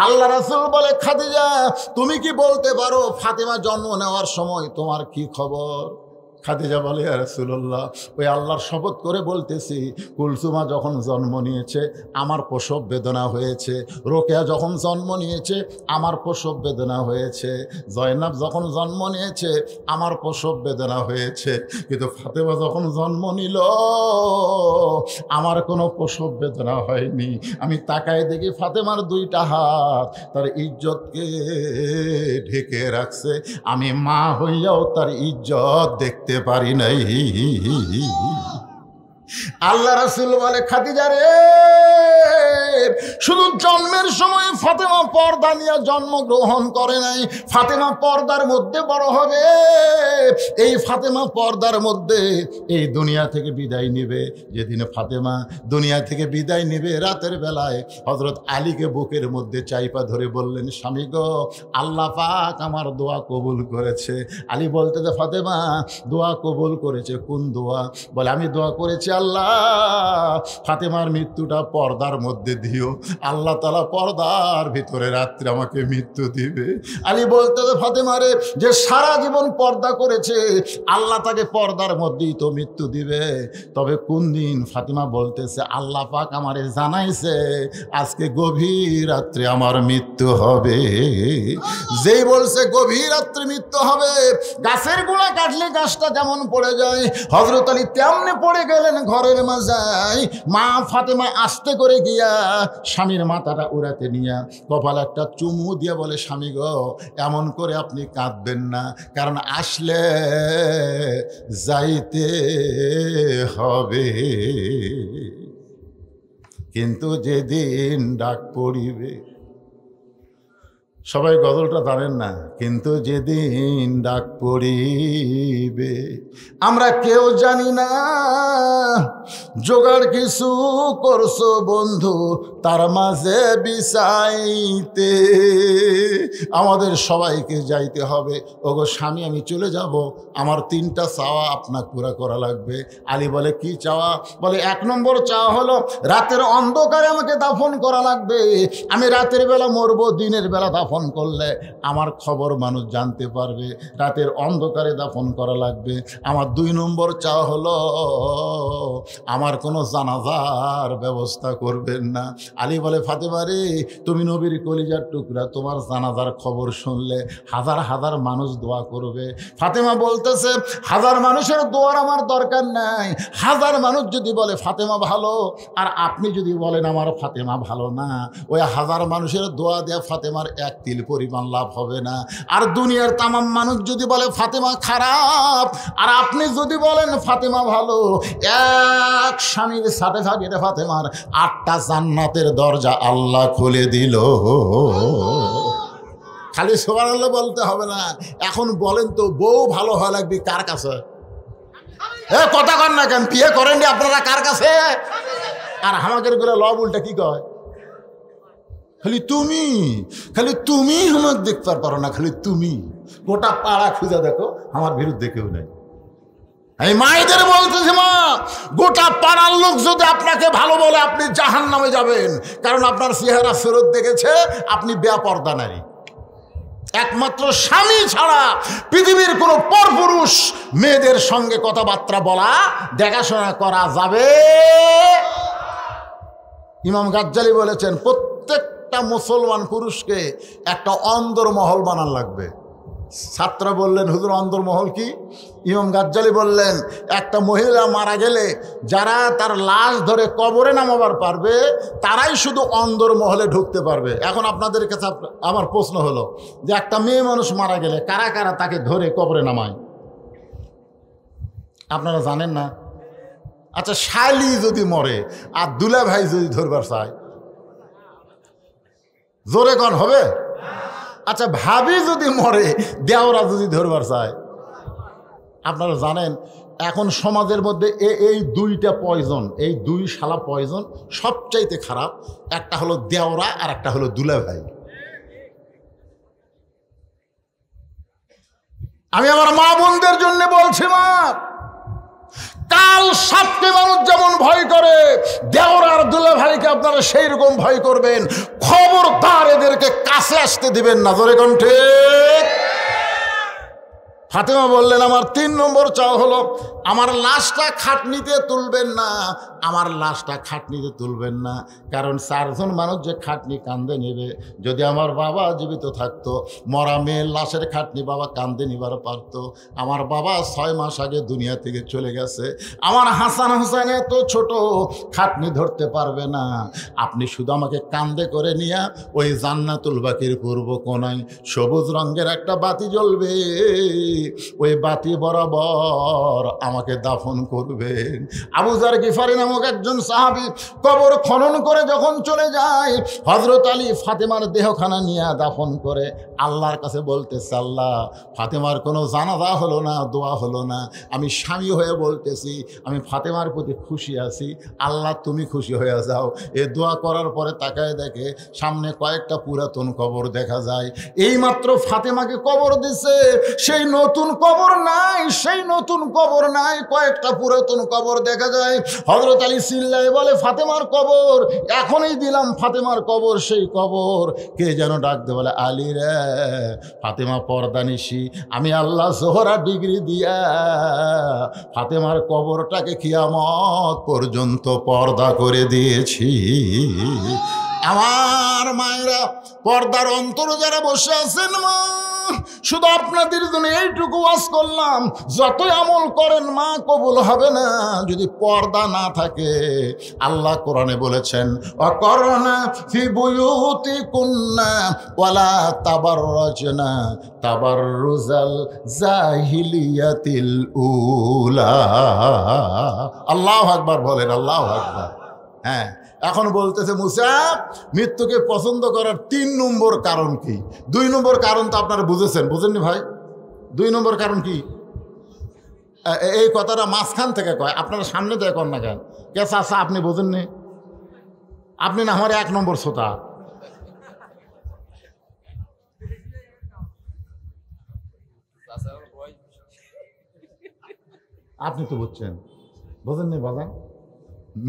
আল্লাহ রাসূল বলে খাদিজা তুমি কি বলতে পারো ফাতেমা জন্ম নেওয়ার সময় তোমার কি খবর? খাদিজা বলে, ইয়া রাসূলুল্লাহ, ওই আল্লাহর শপথ করে বলতেছি, কুলসুমা যখন জন্ম নিয়েছে আমার প্রসব বেদনা হয়েছে, রোকেয়া যখন জন্ম নিয়েছে আমার প্রসব বেদনা হয়েছে, জয়নাব যখন জন্ম নিয়েছে আমার প্রসব বেদনা হয়েছে, কিন্তু ফাতেমা যখন জন্ম নিল আমার কোনো প্রসব বেদনা হয়নি। আমি তাকায় দেখি ফাতেমার দুইটা হাত তার ইজ্জতকে ঢেকে রাখছে, আমি মা হইয়াও তার ইজ্জত দেখতে পারি নাই। আল্লাহ রাসূল বলে, খাদিজা রে, শুধু জন্মের সময় ফাতেমা পর্দা নিয়ে জন্মগ্রহণ করে নাই, ফাতেমা পর্দার মধ্যে বড় হবে। এই ফাতেমা পর্দার মধ্যে এই দুনিয়া থেকে বিদায় নেবে। যেদিন ফাতেমা দুনিয়া থেকে বিদায় নেবে রাতের বেলায় হযরত আলীকে বুকের মধ্যে চাইপা ধরে বললেন, স্বামী গো, আল্লাহ পাক আমার দোয়া কবুল করেছে। আলী বলতে যে, ফাতেমা দোয়া কবুল করেছে? কোন দোয়া? বলে, আমি দোয়া করেছি, আল্লাহ ফাতেমার মৃত্যুটা পর্দার মধ্যে দিও, আল্লাহ তাআলা পর্দার ভিতরে রাত্রে আমাকে মৃত্যু দিবে। আলী বলতে যে, ফাতেমা রে, যে সারা জীবন পর্দা করেছে আল্লাহ তাকে পর্দার মধ্যেই তো মৃত্যু দিবে, তবে কোন দিন? ফাতেমা বলতেছে, আল্লাহ পাক আমারে জানাইছে আজকে গভীর রাত্রে আমার মৃত্যু হবে। যেই বলছে গভীর রাত্রে মৃত্যু হবে, গাছের গোড়া কাটলে গাছটা যেমন পড়ে যায়, হযরত আলী তেমনি পড়ে গেলেন ঘরের মাঝায়। মা ফাতেমা আস্তে করে গিয়া স্বামীর মাথাটা উড়াতে নিয়া কপাল একটা চুমু দিয়ে বলে, স্বামী গো, এমন করে আপনি কাঁদবেন না, কারণ আসলে যাইতে হবে, কিন্তু যেদিন ডাক পড়িবে। সবাই গজলটা জানেন না? কিন্তু যেদিন ডাক পড়িবে আমরা কেউ জানি না, জোগাড় কিছু করছো বন্ধু তার মাঝে বিছাইতে। আমাদের সবাইকে যাইতে হবে। ওগো স্বামী, আমি চলে যাব, আমার 3টা চাওয়া আপনার পুরা করা লাগবে। আলী বলে, কি চাওয়া? বলে, 1 নম্বর চাওয়া হলো রাতের অন্ধকারে আমাকে দাফন করা লাগবে। আমি রাতের বেলা মরবো, দিনের বেলা দাফন করলে আমার খবর মানুষ জানতে পারবে, রাতের অন্ধকারে দাফন করা লাগবে। আমার 2 নম্বর চাওয়া হলো আমার কোনো জানাজার ব্যবস্থা করবেন না। আলী বলে, ফাতেমা রে, তুমি নবীর কলিজার টুকরা, তোমার জানাজার খবর শুনলে হাজার হাজার মানুষ দোয়া করবে। ফাতেমা বলতেছে, হাজার মানুষের দোয়ার আমার দরকার নাই। হাজার মানুষ যদি বলে ফাতেমা ভালো, আর আপনি যদি বলেন আমার ফাতেমা ভালো না, ওই হাজার মানুষের দোয়া দেয়া ফাতেমার 1 তিল পরিমাণ লাভ হবে না। আর দুনিয়ার তামাম মানুষ যদি বলে ফাতেমা খারাপ, আর আপনি যদি বলেন ফাতেমা ভালো, এক স্বামীর সার্টিফিকেটে ফাতেমার 8টা জান্নাতের দরজা আল্লাহ খুলে দিল। খালি সুবহানাল্লাহ বলতে হবে না। এখন বলেন তো, বউ ভালো হওয়া লাগবে কার কাছে? কথা কন না কেন? বিয়ে করেননি আপনারা কার কাছে? আর আমাদের গুলো লব উল্টা কি কয়, খালি তুমি আমার দেখতে পারো না, খালি তুমি। গোটা পাড়া খুঁজে দেখো, আমার বিরুদ্ধে কেউ নেই। আমি মায়েদের বলতেছি, মা, গোটা পাড়ার লোক যদি আপনাকে ভালো বলে আপনি জাহান্নামে যাবেন, কারণ আপনার চেহারা ফেরত দেখেছে আপনি বেপরদা নারী। একমাত্র স্বামী ছাড়া পৃথিবীর কোনো পরপুরুষ মেয়েদের সঙ্গে কথাবার্তা বলা, দেখাশোনা করা যাবে। ইমাম গাজ্জালি বলেছেন, প্রত্যেকটা মুসলমান পুরুষকে একটা অন্দরমহল বানান লাগবে। ছাত্র বললেন, হুজুর অন্দরমহল কি? ইমাম গাজ্জালি বললেন, একটা মহিলা মারা গেলে যারা তার লাশ ধরে কবরে নামাবার পারবে তারাই শুধু অন্দরমহলে ঢুকতে পারবে। এখন আপনাদের কাছে আমার প্রশ্ন হলো যে, একটা মেয়ে মানুষ মারা গেলে কারা কারা তাকে ধরে কবরে নামায়? আপনারা জানেন না? আচ্ছা, শালি যদি মরে আর দুলা ভাই যদি ধরবার চায়, জোরে কন হবে? আচ্ছা, ভাবি যদি মরে, দেওরা যদি ধরবার চায়, আপনারা জানেন এখন সমাজের মধ্যে এই 2টা পয়জন, এই 2 শালা পয়জন সবচাইতে খারাপ। একটা হলো দেওরা আর একটা হলো দুলা ভাই। আমি আমার মা বোনদের জন্য বলছি, মা, কাল সাপকে মানুষ যেমন ভয় করে, দেওর আর দুলা ভাইকে আপনারা সেই রকম ভয় করবেন। খবরদার এদেরকে কাছে আসতে দিবেন না। জোরে কোন ঠিক? ফাতেমা বললেন, আমার 3 নম্বর চাওয়া হলো আমার লাশটা খাটনিতে তুলবেন না, আমার লাশটা খাটনিতে তুলবেন না। কারণ 4 জন মানুষ যে খাটনি কান্দে নেবে, যদি আমার বাবা জীবিত থাকতো, মরা মেয়ের লাশের খাটনি বাবা কান্দে নিবার পারতো। আমার বাবা 6 মাস আগে দুনিয়া থেকে চলে গেছে, আমার হাসান হোসেন এত ছোট, খাটনি ধরতে পারবে না। আপনি শুধু আমাকে কান্দে করে নিয়ে ওই জান্নাতুল বাকির পূর্ব কোণায় সবুজ রঙের একটা বাতি জ্বলবে, ওই বাতি বরাবর আমাকে দাফন করবেন। আবু যার গিফারি নামক একজন সাহাবী কবর খনন করে যখন চলে যায়, হযরত আলী ফাতেমার দেহখানা নিয়ে দাফন করে আল্লাহর কাছে বলতেছে, আল্লাহ, ফাতেমার কোনো জানাজা হলো না, দোয়া হলো না, আমি স্বামী হয়ে বলতেছি আমি ফাতেমার প্রতি খুশি আছি, আল্লাহ তুমি খুশি হয়ে যাও। এ দোয়া করার পরে তাকায় দেখে সামনে কয়েকটা পুরাতন কবর দেখা যায়। এইমাত্র ফাতেমাকে কবর দিছে, সেই নতুন কবর নাই, সেই নতুন কবর নাই, কয়েকটা পুরাতন কবর দেখা যায়। হযরত আলী চিল্লায় বলে, ফাতেমার কবর, এখনই দিলাম ফাতেমার কবর, সেই কবর। কে যেন ডাক দে বলে, আলী রে, ফাতেমা পর্দানিশি, আমি আল্লাহ জোহরা ডিগ্রি দিয়া ফাতেমার কবরটাকে কিয়ামত পর্যন্ত পর্দা করে দিয়েছি। আমার মায়েরা, পর্দার অন্তরে যারা বসে আছেন, মা, শুধু আপনাদের জন্য এইটুকু ওয়াজ করলাম, যতই আমল করেন মা কবুল হবে না যদি পর্দা না থাকে। আল্লাহ কোরআনে বলেছেন, অকরনা ফি বুয়ুতিকুন্না ওয়ালা তাবাররাজনা তাবাররুজাল জাহিলিয়াতিল উলা। আল্লাহু আকবার বলেন, আল্লাহু আকবার। হ্যাঁ, এখন বলতেছে মুসা, মৃত্যুকে পছন্দ করার 3 নম্বর কারণ কি? 2 নম্বর কারণ তো আপনারা বুঝেছেন, বুঝেননি ভাই? 2 নম্বর কারণ কি? এই কথাটা মাঝখান থেকে কয়, আপনারা সামনে থেকে কন না কেন? কে চাচা আপনি বোঝেননি? আপনি না আমার 1 নম্বর শ্রোতা। আপনি তো বুঝছেন, বোঝেননি বাবা?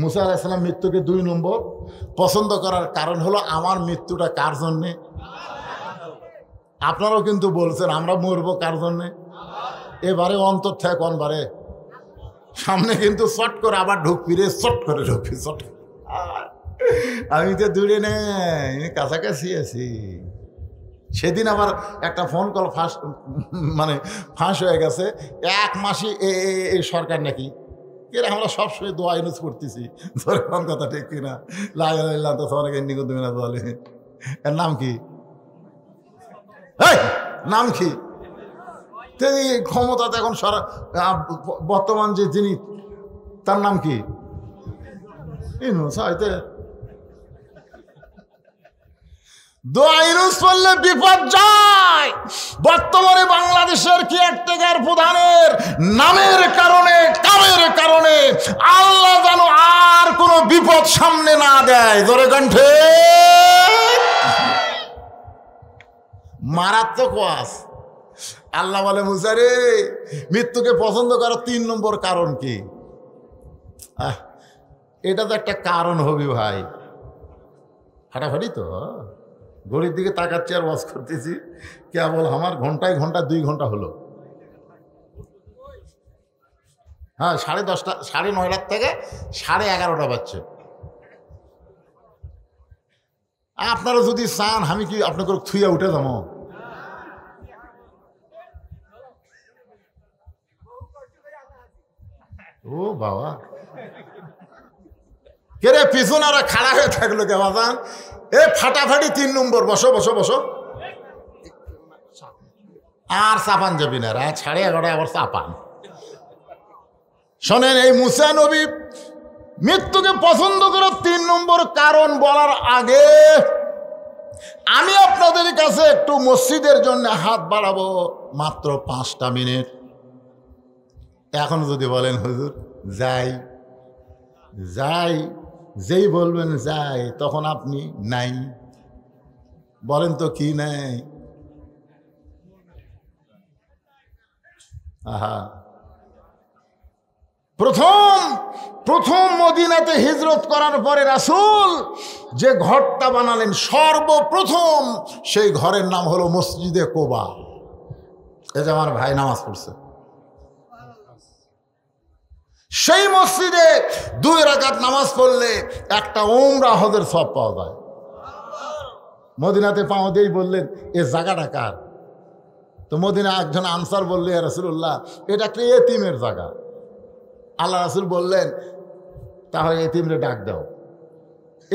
মুসা আলাইহিস সালাম মৃত্যুকে 2 নম্বর পছন্দ করার কারণ হলো, আমার মৃত্যুটা কার জন্যে? আপনারাও কিন্তু বলছেন আমরা মরবো কার জন্যে? এবারে অন্তর থেকে কোনবারে সামনে কিন্তু চট করে আবার ঢুক ফিরে চট করে ঢুকবি, চট। আমি তো দূরে নেই, কাছাকাছি আছি। সেদিন আবার একটা ফোন কল ফাঁস হয়ে গেছে, 1 মাসই এই সরকার নাকি, আমরা সবসময় দোয়া ইউজ করতেছি, কোন কথা ঠিক কিনা? বলে এর নাম কি? নাম কি? ক্ষমতাতে এখন বর্তমান যে যিনি, তার নাম কি? দোয়া ইউজ করলে বিপদ যায়। বর্তমানে বাংলাদেশের কেয়ারটেকার প্রধানের নামের কারণে, কামের কারণে আল্লাহ যেন আর কোনো বিপদ সামনে না দেয়। জোরে কণ্ঠে মারাত্মক ওয়াজ। আল্লাহ বলে, মুসা রে, মৃত্যুকে পছন্দ করার 3 নম্বর কারণ কি? এটা তো একটা কারণ হবি ভাই, ফাটাফাটি তো ঘড়ির দিকে তাকাচ্ছি আর ওয়াজ করতেছি, কেবল আমার ঘন্টায় ঘন্টা 2 ঘন্টা হলো। হ্যাঁ, 10:30, 9:30 থেকে 11:30 বাজছে। আপনারা যদি চান আমি কি আপনাকে থুইয়া উঠে যাবো? ও বাবা, কে রে পিছনারা খাড়া হয়ে থাকলো কে বাজান? এ ফাটাফাটি 3 নম্বর, বসো বসো বসো। আর চাপান যাবি না, রাত 11:30 আবার চাপান। শোনেন, এই মুসা নবী মৃত্যুকে পছন্দ করার 3 নম্বর কারণ বলার আগে আমি আপনাদের কাছে একটু মসজিদের জন্য হাত বাড়াবো, মাত্র 5টা মিনিট। এখন যদি বলেন হুজুর যাই যাই, যেই বলবেন যাই, তখন আপনি নাই। বলেন তো কি নাই? আহা, প্রথম মদিনাতে হিজরত করার পরে রাসূল যে ঘরটা বানালেন সর্বপ্রথম, সেই ঘরের নাম হলো মসজিদে কোবা। এই যে আমার ভাই নামাজ পড়ছে, সেই মসজিদে 2 রাকাত নামাজ পড়লে একটা উমরা হজের সওয়াব পাওয়া যায়। মদিনাতে পাওয়া দিয়েই বললেন এ জায়গাটা কার? তো মদিনা একজন আনসার বললে ইয়া রাসূলুল্লাহ এটা একটা এতিমের জায়গা। আল্লাহ রাসূল বললেন তাহলে এতিমরে ডাক দাও।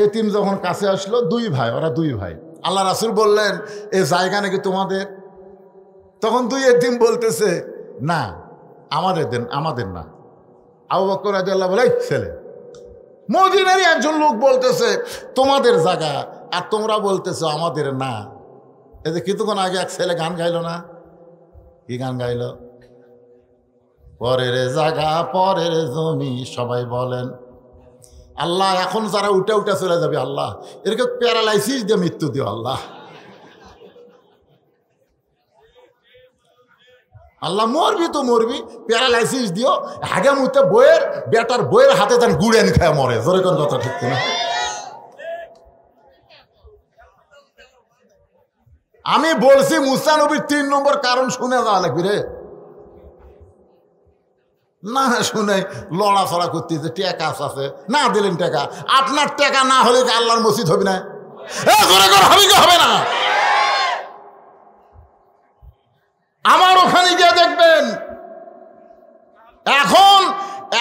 এতিম যখন কাছে আসলো, 2 ভাই, ওরা 2 ভাই। আল্লাহ রাসূল বললেন এ জায়গা নাকি তোমাদের? তখন 2 এতিম বলতেছে না আমাদের দেন, আমাদের না। আবু বকর রাদিয়াল্লাহু বলে ছেলে। মদিনারই একজন লোক বলতেছে তোমাদের জায়গা, আর তোমরা বলতেছো আমাদের না। এই যে কিছুক্ষণ আগে এক ছেলে গান গাইলো না, কি গান গাইলো? পরের জায়গা পরের জমি, সবাই বলেন আল্লাহ এখন যারা উঠে উঠে চলে যাবে আল্লাহ এরকে প্যারালাইসিস দিয়ে মৃত্যু দিও আল্লাহ। আল্লাহ মরবি তো মরবি, প্যারালাইসিস দিও। হাগে মুতে বইয়ের বেটার বইয়ের হাতে যেন গুড়েন খায় মরে। জোরে কোন কথা ঠিক না? আমি বলছি মুসা নবীর 3 নম্বর কারণ শুনে যাওয়া লাগবে রে। না শুনে লড়াচড়া করতেছে, টাকা আছে না দিলেন টাকা। আপনার টাকা না হলে কি আল্লাহর মসজিদ হবে না? হবে কি হবে না? আমার ওখানে গিয়ে দেখবেন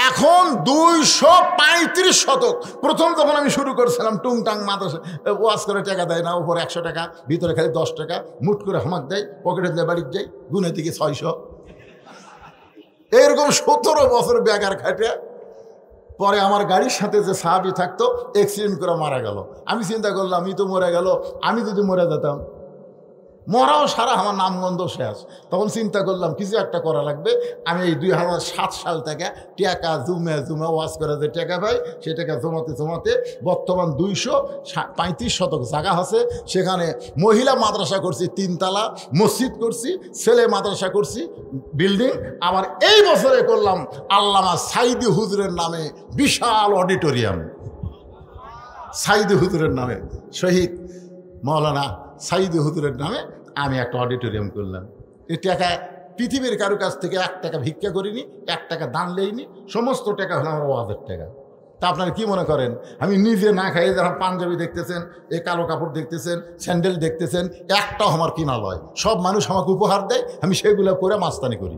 এখন 235 শতক। প্রথম যখন আমি শুরু করেছিলাম টুংটাং মাদ্রাসা ওয়াজ করে টাকা দেয় না, উপরে 100 টাকা, ভিতরে খালি 10 টাকা, মুট করে হামাক দেয়, পকেটে দিয়ে বাড়ির যাই, গুনে দিকে 600। এইরকম 17 বছর বেকার খাটে পরে আমার গাড়ির সাথে যে সাহাবী থাকতো অ্যাক্সিডেন্ট করে মারা গেল। আমি চিন্তা করলাম আমি তো মরে গেল, আমি যদি মরে যেতাম, মরাও সারা আমার নামগন্ধ শেষ। তখন চিন্তা করলাম কিছু একটা করা লাগবে। আমি এই 2007 সাল থেকে টাকা জুমে ওয়াজ করে যে টাকা পাই সে টাকা জমাতে জমাতে বর্তমান 235 শতক জায়গা আছে। সেখানে মহিলা মাদ্রাসা করছি 3 তলা, মসজিদ করছি, ছেলে মাদ্রাসা করছি বিল্ডিং। আবার এই বছরে করলাম আল্লামা সাইদি হুজুরের নামে বিশাল অডিটোরিয়াম। সাইদি হুজুরের নামে, শহীদ মৌলানা সাইদি হুজুরের নামে আমি একটা অডিটোরিয়াম করলাম। এই টাকা পৃথিবীর কারো কাছ থেকে 1 টাকা ভিক্ষা করিনি, 1 টাকা দান লেইনি, সমস্ত টাকা হলো আমার ওয়াজের টাকা। তা আপনারা কি মনে করেন আমি নিজে না খাই যারা পাঞ্জাবি দেখতেছেন, এই কালো কাপড় দেখতেছেন, স্যান্ডেল দেখতেছেন, একটাও আমার কিনা লয়। সব মানুষ আমাকে উপহার দেয়, আমি সেগুলো করে মাস্তানি করি।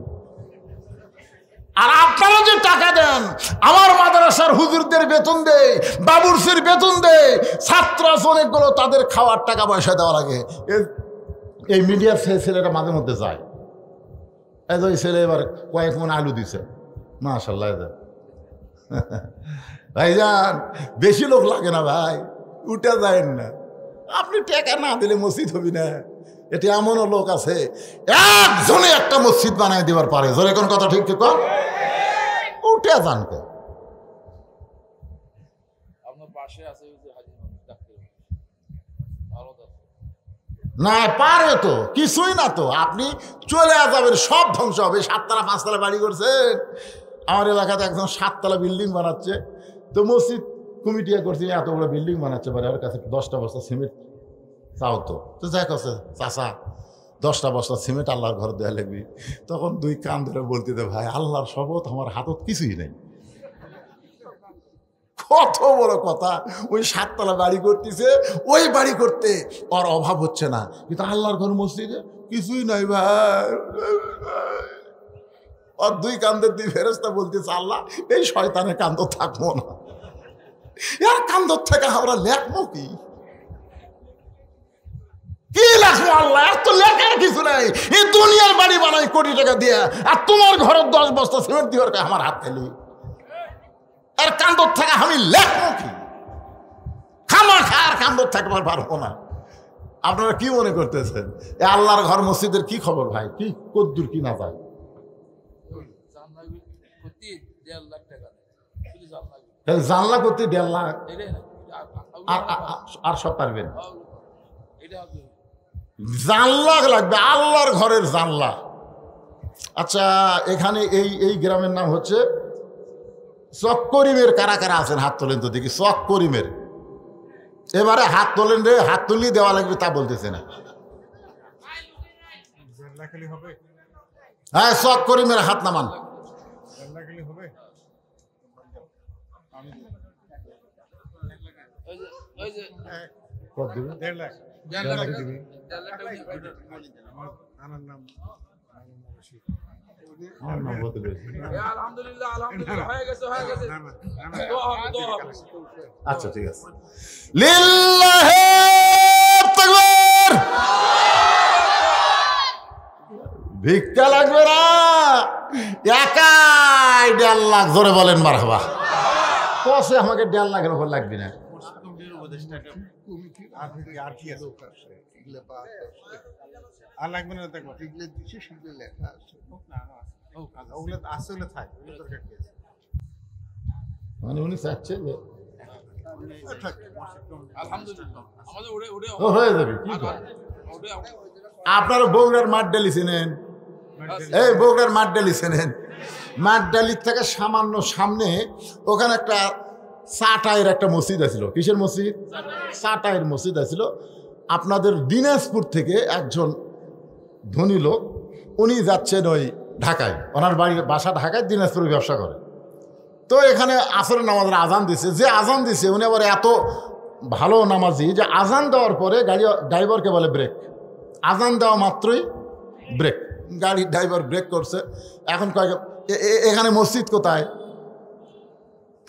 আর আপনারা যে টাকা দেন আমার মাদ্রাসার হুজুরদের বেতন দেয়, বাবুরসির বেতন দেয়, ছাত্র আছে অনেকগুলো, তাদের খাওয়ার টাকা পয়সা দেওয়া লাগে। এই মিডিয়ার ছেলেটা মাঝে মধ্যে যায়, ওই ছেলে এবার কয়েক মন আলু দিছে, মাশাআল্লাহ। ভাইজান বেশি লোক লাগে না ভাই, উঠে যায় না। আপনি টাকা না দিলে মসজিদ হবি না। এটি এমনও লোক আছে একজনে একটা মসজিদ বানায় দেওয়ার পারে। জোরে কোন কথা ঠিক কর, উঠে যান কে? না পারে তো, কিছুই না তো, আপনি চলে যাবেন, সব ধ্বংস হবে। 7 তলা 5 তলা বাড়ি করছেন। আমার এলাকাতে একজন 7 তলা বিল্ডিং বানাচ্ছে, তো মসজিদ কমিটি করছি এত বড় বিল্ডিং বানাচ্ছে, পারে ওর কাছে 10টা বস্তা সিমেন্ট চাও তো যাই কাছে চাষা 10টা বস্তা সিমেন্ট আল্লাহর ঘর দেওয়া লাগবি। তখন 2 কান ধরে বলতে দে ভাই আল্লাহর শপথ আমার হাতত কিছুই নেই। কত বড় কথা, ওই 7 তলা বাড়ি করতেছে, ওই বাড়ি করতে ওর অভাব হচ্ছে না, কিন্তু আল্লাহর ঘর মসজিদে কিছুই নাই ভাই। ওর 2 কান্দের 2 ফেরেশতা বলতেছে আল্লাহ এই শয়তানের কান্দ থাকবো না, এর কান্দর থেকে আমরা লেখবো কি? কি লেখবো আল্লাহ? এত লেখার কিছু নাই। এই দুনিয়ার বাড়ি বানাই কোটি টাকা দিয়ে, আর তোমার ঘরের 10 বস্তা সিমেন্ট দিয়ে আমার হাত খেলি, এর কান্দর থেকে আমি লেখবো কি? খামা খার কান্দর থাকবার পারবো না। আপনারা কি মনে করতেছেন এ আল্লাহর ঘর মসজিদের কি খবর ভাই? কি কদ্দুর কি না যায়? জানলা করতে 1.5 লাখ, আর সব পারবেন? জানলা লাগবে, আল্লাহর ঘরের জানলা। আচ্ছা এখানে এই গ্রামের নাম হচ্ছে চক্করিমের। কারা কারা আছেন হাত তোলেন তো দেখি। চক্করিমের এবারে হাত তোলেন রে, হাত তুলিয়ে দেওয়া লাগবে তা বলতেছে না। হ্যাঁ শখ করি মেরে হাত নামান। আচ্ছা ঠিক আছে। লিল্লাহি তাকবীর। ভিক্ষা লাগবে না, একাই 1.5 লাখ, জোরে বলেন মারহাবা। কসে আমাকে 1.5 লাখের উপর লাগবে না। আর লাগবে না, দেখো এগুলো দিচ্ছে, সেগুলো লেখা আছে, ওগুলো আসলে থাকে মানে উনি চাচ্ছে যে আলহামদুলিল্লাহ হয়ে যাবে। কি আপনারা বগুড়ার মাঠ ডালি চেনেন? এই বগুড়ার মাঠ ডালি চেনেন? মাঠ ডালির থেকে সামান্য সামনে ওখানে একটা চাটাইয়ের একটা মসজিদ আছিল। কিসের মসজিদ? চাটাইয়ের মসজিদ আছিল। আপনাদের দিনাজপুর থেকে একজন ধনী লোক, উনি যাচ্ছেন ওই ঢাকায়, ওনার বাসা ঢাকায়, দিনাজপুরে ব্যবসা করে। তো এখানে আসরের নামাজের আজান দিছে, যে আজান দিছে উনি আবার এত ভালো নামাজি যে আজান দেওয়ার পরে গাড়ি ড্রাইভারকে বলে ব্রেক, আজান দেওয়া মাত্রই ব্রেক, গাড়ির ড্রাইভার ব্রেক করছে। এখন কয়েক এখানে মসজিদ কোথায়?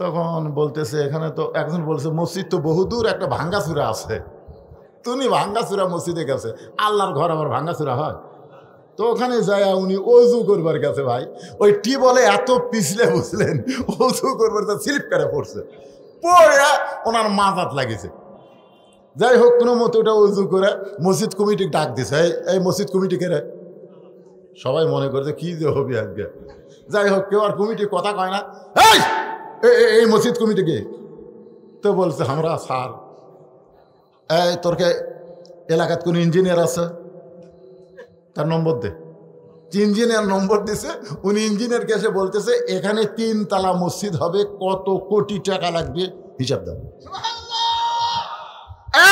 তখন বলতেছে এখানে তো, একজন বলছে মসজিদ তো বহুদূর, একটা ভাঙ্গাচুরা আছে। তুমি ভাঙ্গাচুরা মসজিদে গেছে, আল্লাহর ঘর আবার ভাঙ্গাচুরা হয়? তো ওখানে যায় উনি অজু করবার গেছে। ভাই ওই টিবলে এত পিছলে বুঝলেন, অজু করবার স্লিপ করে পড়ছে, পড়ে ওনার মাথাত লাগিয়েছে। যাই হোক কোনো মতো ওটা অজু করে মসজিদ কমিটি ডাক দিছে, এই মসজিদ কমিটিকে রে। সবাই মনে করছে কি যে হবে আজকে। যাই হোক কেউ আর কমিটি কথা কয় না, এই মসজিদ কমিটিকে। তো বলছে আমরা স্যার, এই তোরকে এলাকাত কোন ইঞ্জিনিয়ার আছে? তার নম্বর দে। ইঞ্জিনিয়ার নম্বর দিছে। উনি ইঞ্জিনিয়ারকে এসে বলতেছে এখানে 3 তলা মসজিদ হবে, কত কোটি টাকা লাগবে হিসাব দাও।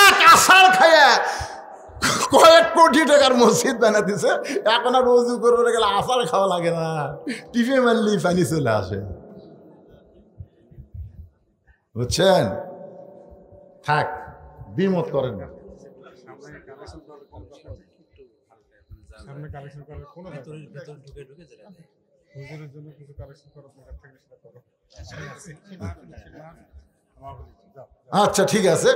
এক আষাঢ় খায়া কয়েক কোটি টাকার মসজিদ বানা দিছে। এখন আর রোজু করবে গেলে আষাঢ় খাওয়া লাগে না, টিফে মারলি পানি চলে আসে। বুঝছেন? থাক, দ্বিমত করেন না। সামনে কালেকশন করার কোনো হুজুরের জন্য কিছু কালেকশন করো, সেটা করো। আচ্ছা ঠিক আছে,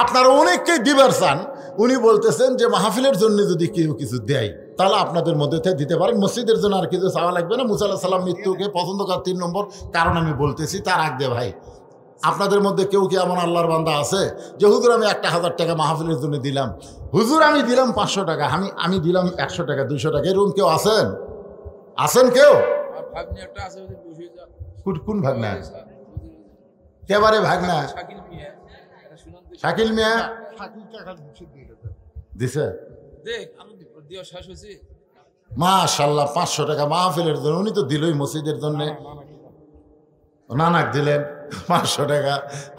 আপনারা অনেককেই দিবার চান। উনি বলতেছেন যে মাহফিলের জন্য যদি কেউ কিছু দেয় তাহলে আপনাদের মধ্যে থেকে দিতে পারেন, মসজিদের জন্য আর কিছু চাওয়া লাগবে না। মুসা আলাইহিস সালাম মৃত্যুকে পছন্দ করার 3 নম্বর কারণ আমি বলতেছি। তার আগে ভাই আপনাদের মধ্যে কেউ কি এমন আল্লাহর বান্দা আছে যে হুজুর আমি 1000 টাকা মাহফিলের জন্য দিলাম, হুজুর আমি দিলাম 500 টাকা, আমি দিলাম 100 টাকা, 200 টাকা, এরকম কেউ আছেন? আছেন কেউ? কোন ভাগনা? কেবারে ভাগনা? শাকিল মিয়া দিছে। মাশাআল্লাহ 500 টাকা মাহফিলের জন্য উনি তো দিলই মসজিদের জন্য। নানাক দিলেন 500 টাকা,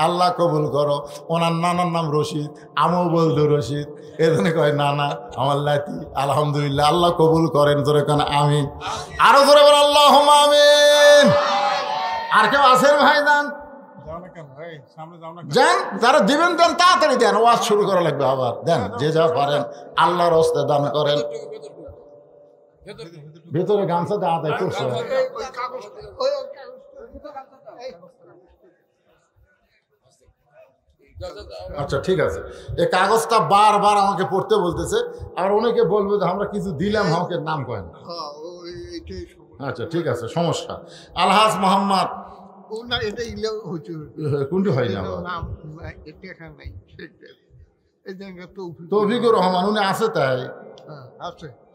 আল্লাহ কবুল করো। ওনার নানার নাম রশিদ, আমও বলতো রশিদ, এজন্য কয় নানা আমার লাতি। আলহামদুলিল্লাহ, আল্লাহ কবুল করেন, জোরে কেন আমিন। আরো জোরে বলেন আল্লাহুম্মা আমিন। আর কেউ আছেন ভাই? যান, যারা দিবেন দেন, তাড়াতাড়ি দেন, ওয়াজ শুরু করা লাগবে আবার। দেন যে যা পারেন, আল্লাহর রাস্তায় দান করেন। ভেতরে গামছা দেওয়া দেয় করছে। আচ্ছা ঠিক আছে, এই কাগজটা বারবার আমাকে পড়তে বলতেছে। আর অনেকে বলবে যে আমরা কিছু দিলাম, আমাকে নাম কয় না। আচ্ছা ঠিক আছে, সমস্যা। আলহাজ মোহাম্মদ কোনটি হয় না, তৌফিকুর রহমান উনি আছে, তাই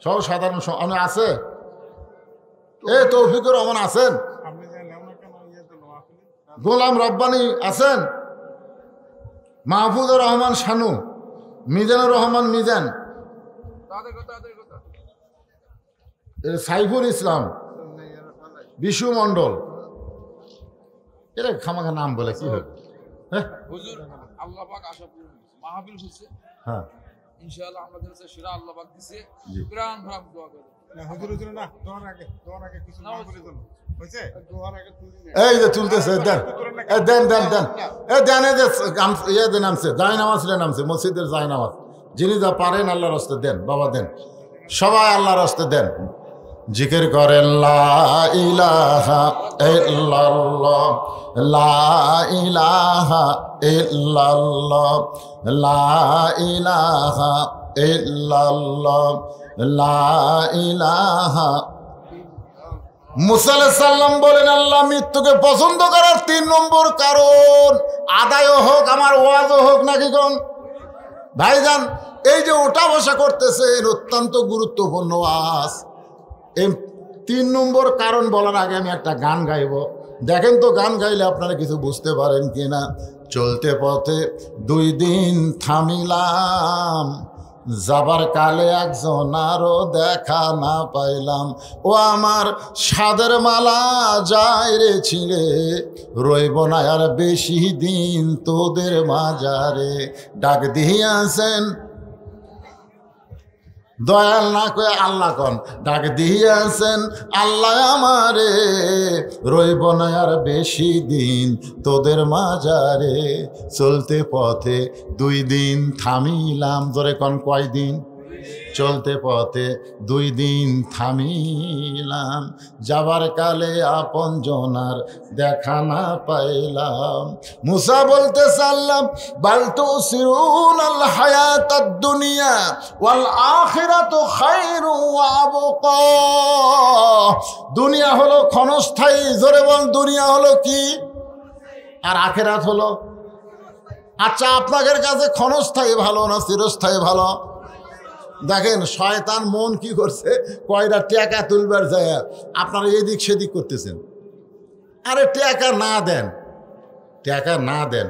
সব সাধারণ উনি আছে। এ তৌফিকুর রহমান আছেন? গোলাম রব্বানি আছেন? মাহফুজুর রহমান শানু, মিজানুর রহমান মিজান, সাইফুল ইসলাম, বিশু মন্ডল, এরা খামাখা নাম বলে কি হবে? হ্যাঁ না হুজুর হুজুর না দোয়ার আগে কিছু না বলে দেন হইছে দোয়ার আগে তুলি না এই যে তুলতেছে দেন দেন দেন দেন দেন এই যে ইয়ে দেন নামছে জায়নামাজ নামছে মসজিদের জায়নামাজ যিনি যা পারেন আল্লাহর রাস্তায় দেন বাবা দেন সবাই আল্লাহর রাস্তায় দেন জিকির করেন লা ইলাহা ইল্লাল্লাহ লা ইলাহা ইল্লাল্লাহ লা ইলাহা ইল্লাল্লাহ লা ইলাহা মুসা আলাইহিস সালাম বলেন আল্লাহ মৃত্যুকে পছন্দ করার 3 নম্বর কারণ আদায় হোক আমার ওয়াজও হোক নাকি কোন ভাইজান এই যে ওঠা বসা করতেছেন অত্যন্ত গুরুত্বপূর্ণ ওয়াজ এই 3 নম্বর কারণ বলার আগে আমি একটা গান গাইব দেখেন তো গান গাইলে আপনারা কিছু বুঝতে পারেন কিনা চলতে পথে 2 দিন থামিলাম যাবার কালে একজন আরো দেখা না পাইলাম ও আমার সাদের মালা যায় রে ছিঁড়ে রইব না আর বেশি দিন তোদের মাজারে ডাক দিয়াছেন দয়াল না কয়ে আল্লাহ কন ডাক দিয়াছেন আল্লাহ আমারে রইব না আর বেশি দিন তোদের মাজারে চলতে পথে 2 দিন থামিলাম ধরে কন কয়দিন চলতে পথে 2 দিন থামিলাম যাবার কালে আপন জনার দেখা না পাইলাম মুসা বলতে চাল্লাম বালতু সিরুন আল হায়াতাদ দুনিয়া ওয়াল আখিরাতু খায়রু ওয়া আবকা দুনিয়া হলো ক্ষণস্থায়ী জোরে বল দুনিয়া হলো কি আর আখিরাত হলো আচ্ছা আপনাদের কাছে ক্ষণস্থায়ী ভালো না চিরস্থায়ী ভালো দেখেন শয়তান মন কি করছে কয়টা টাকা তুলবার যায় আপনারা এদিক সেদিক করতেছেন আরে টাকা না দেন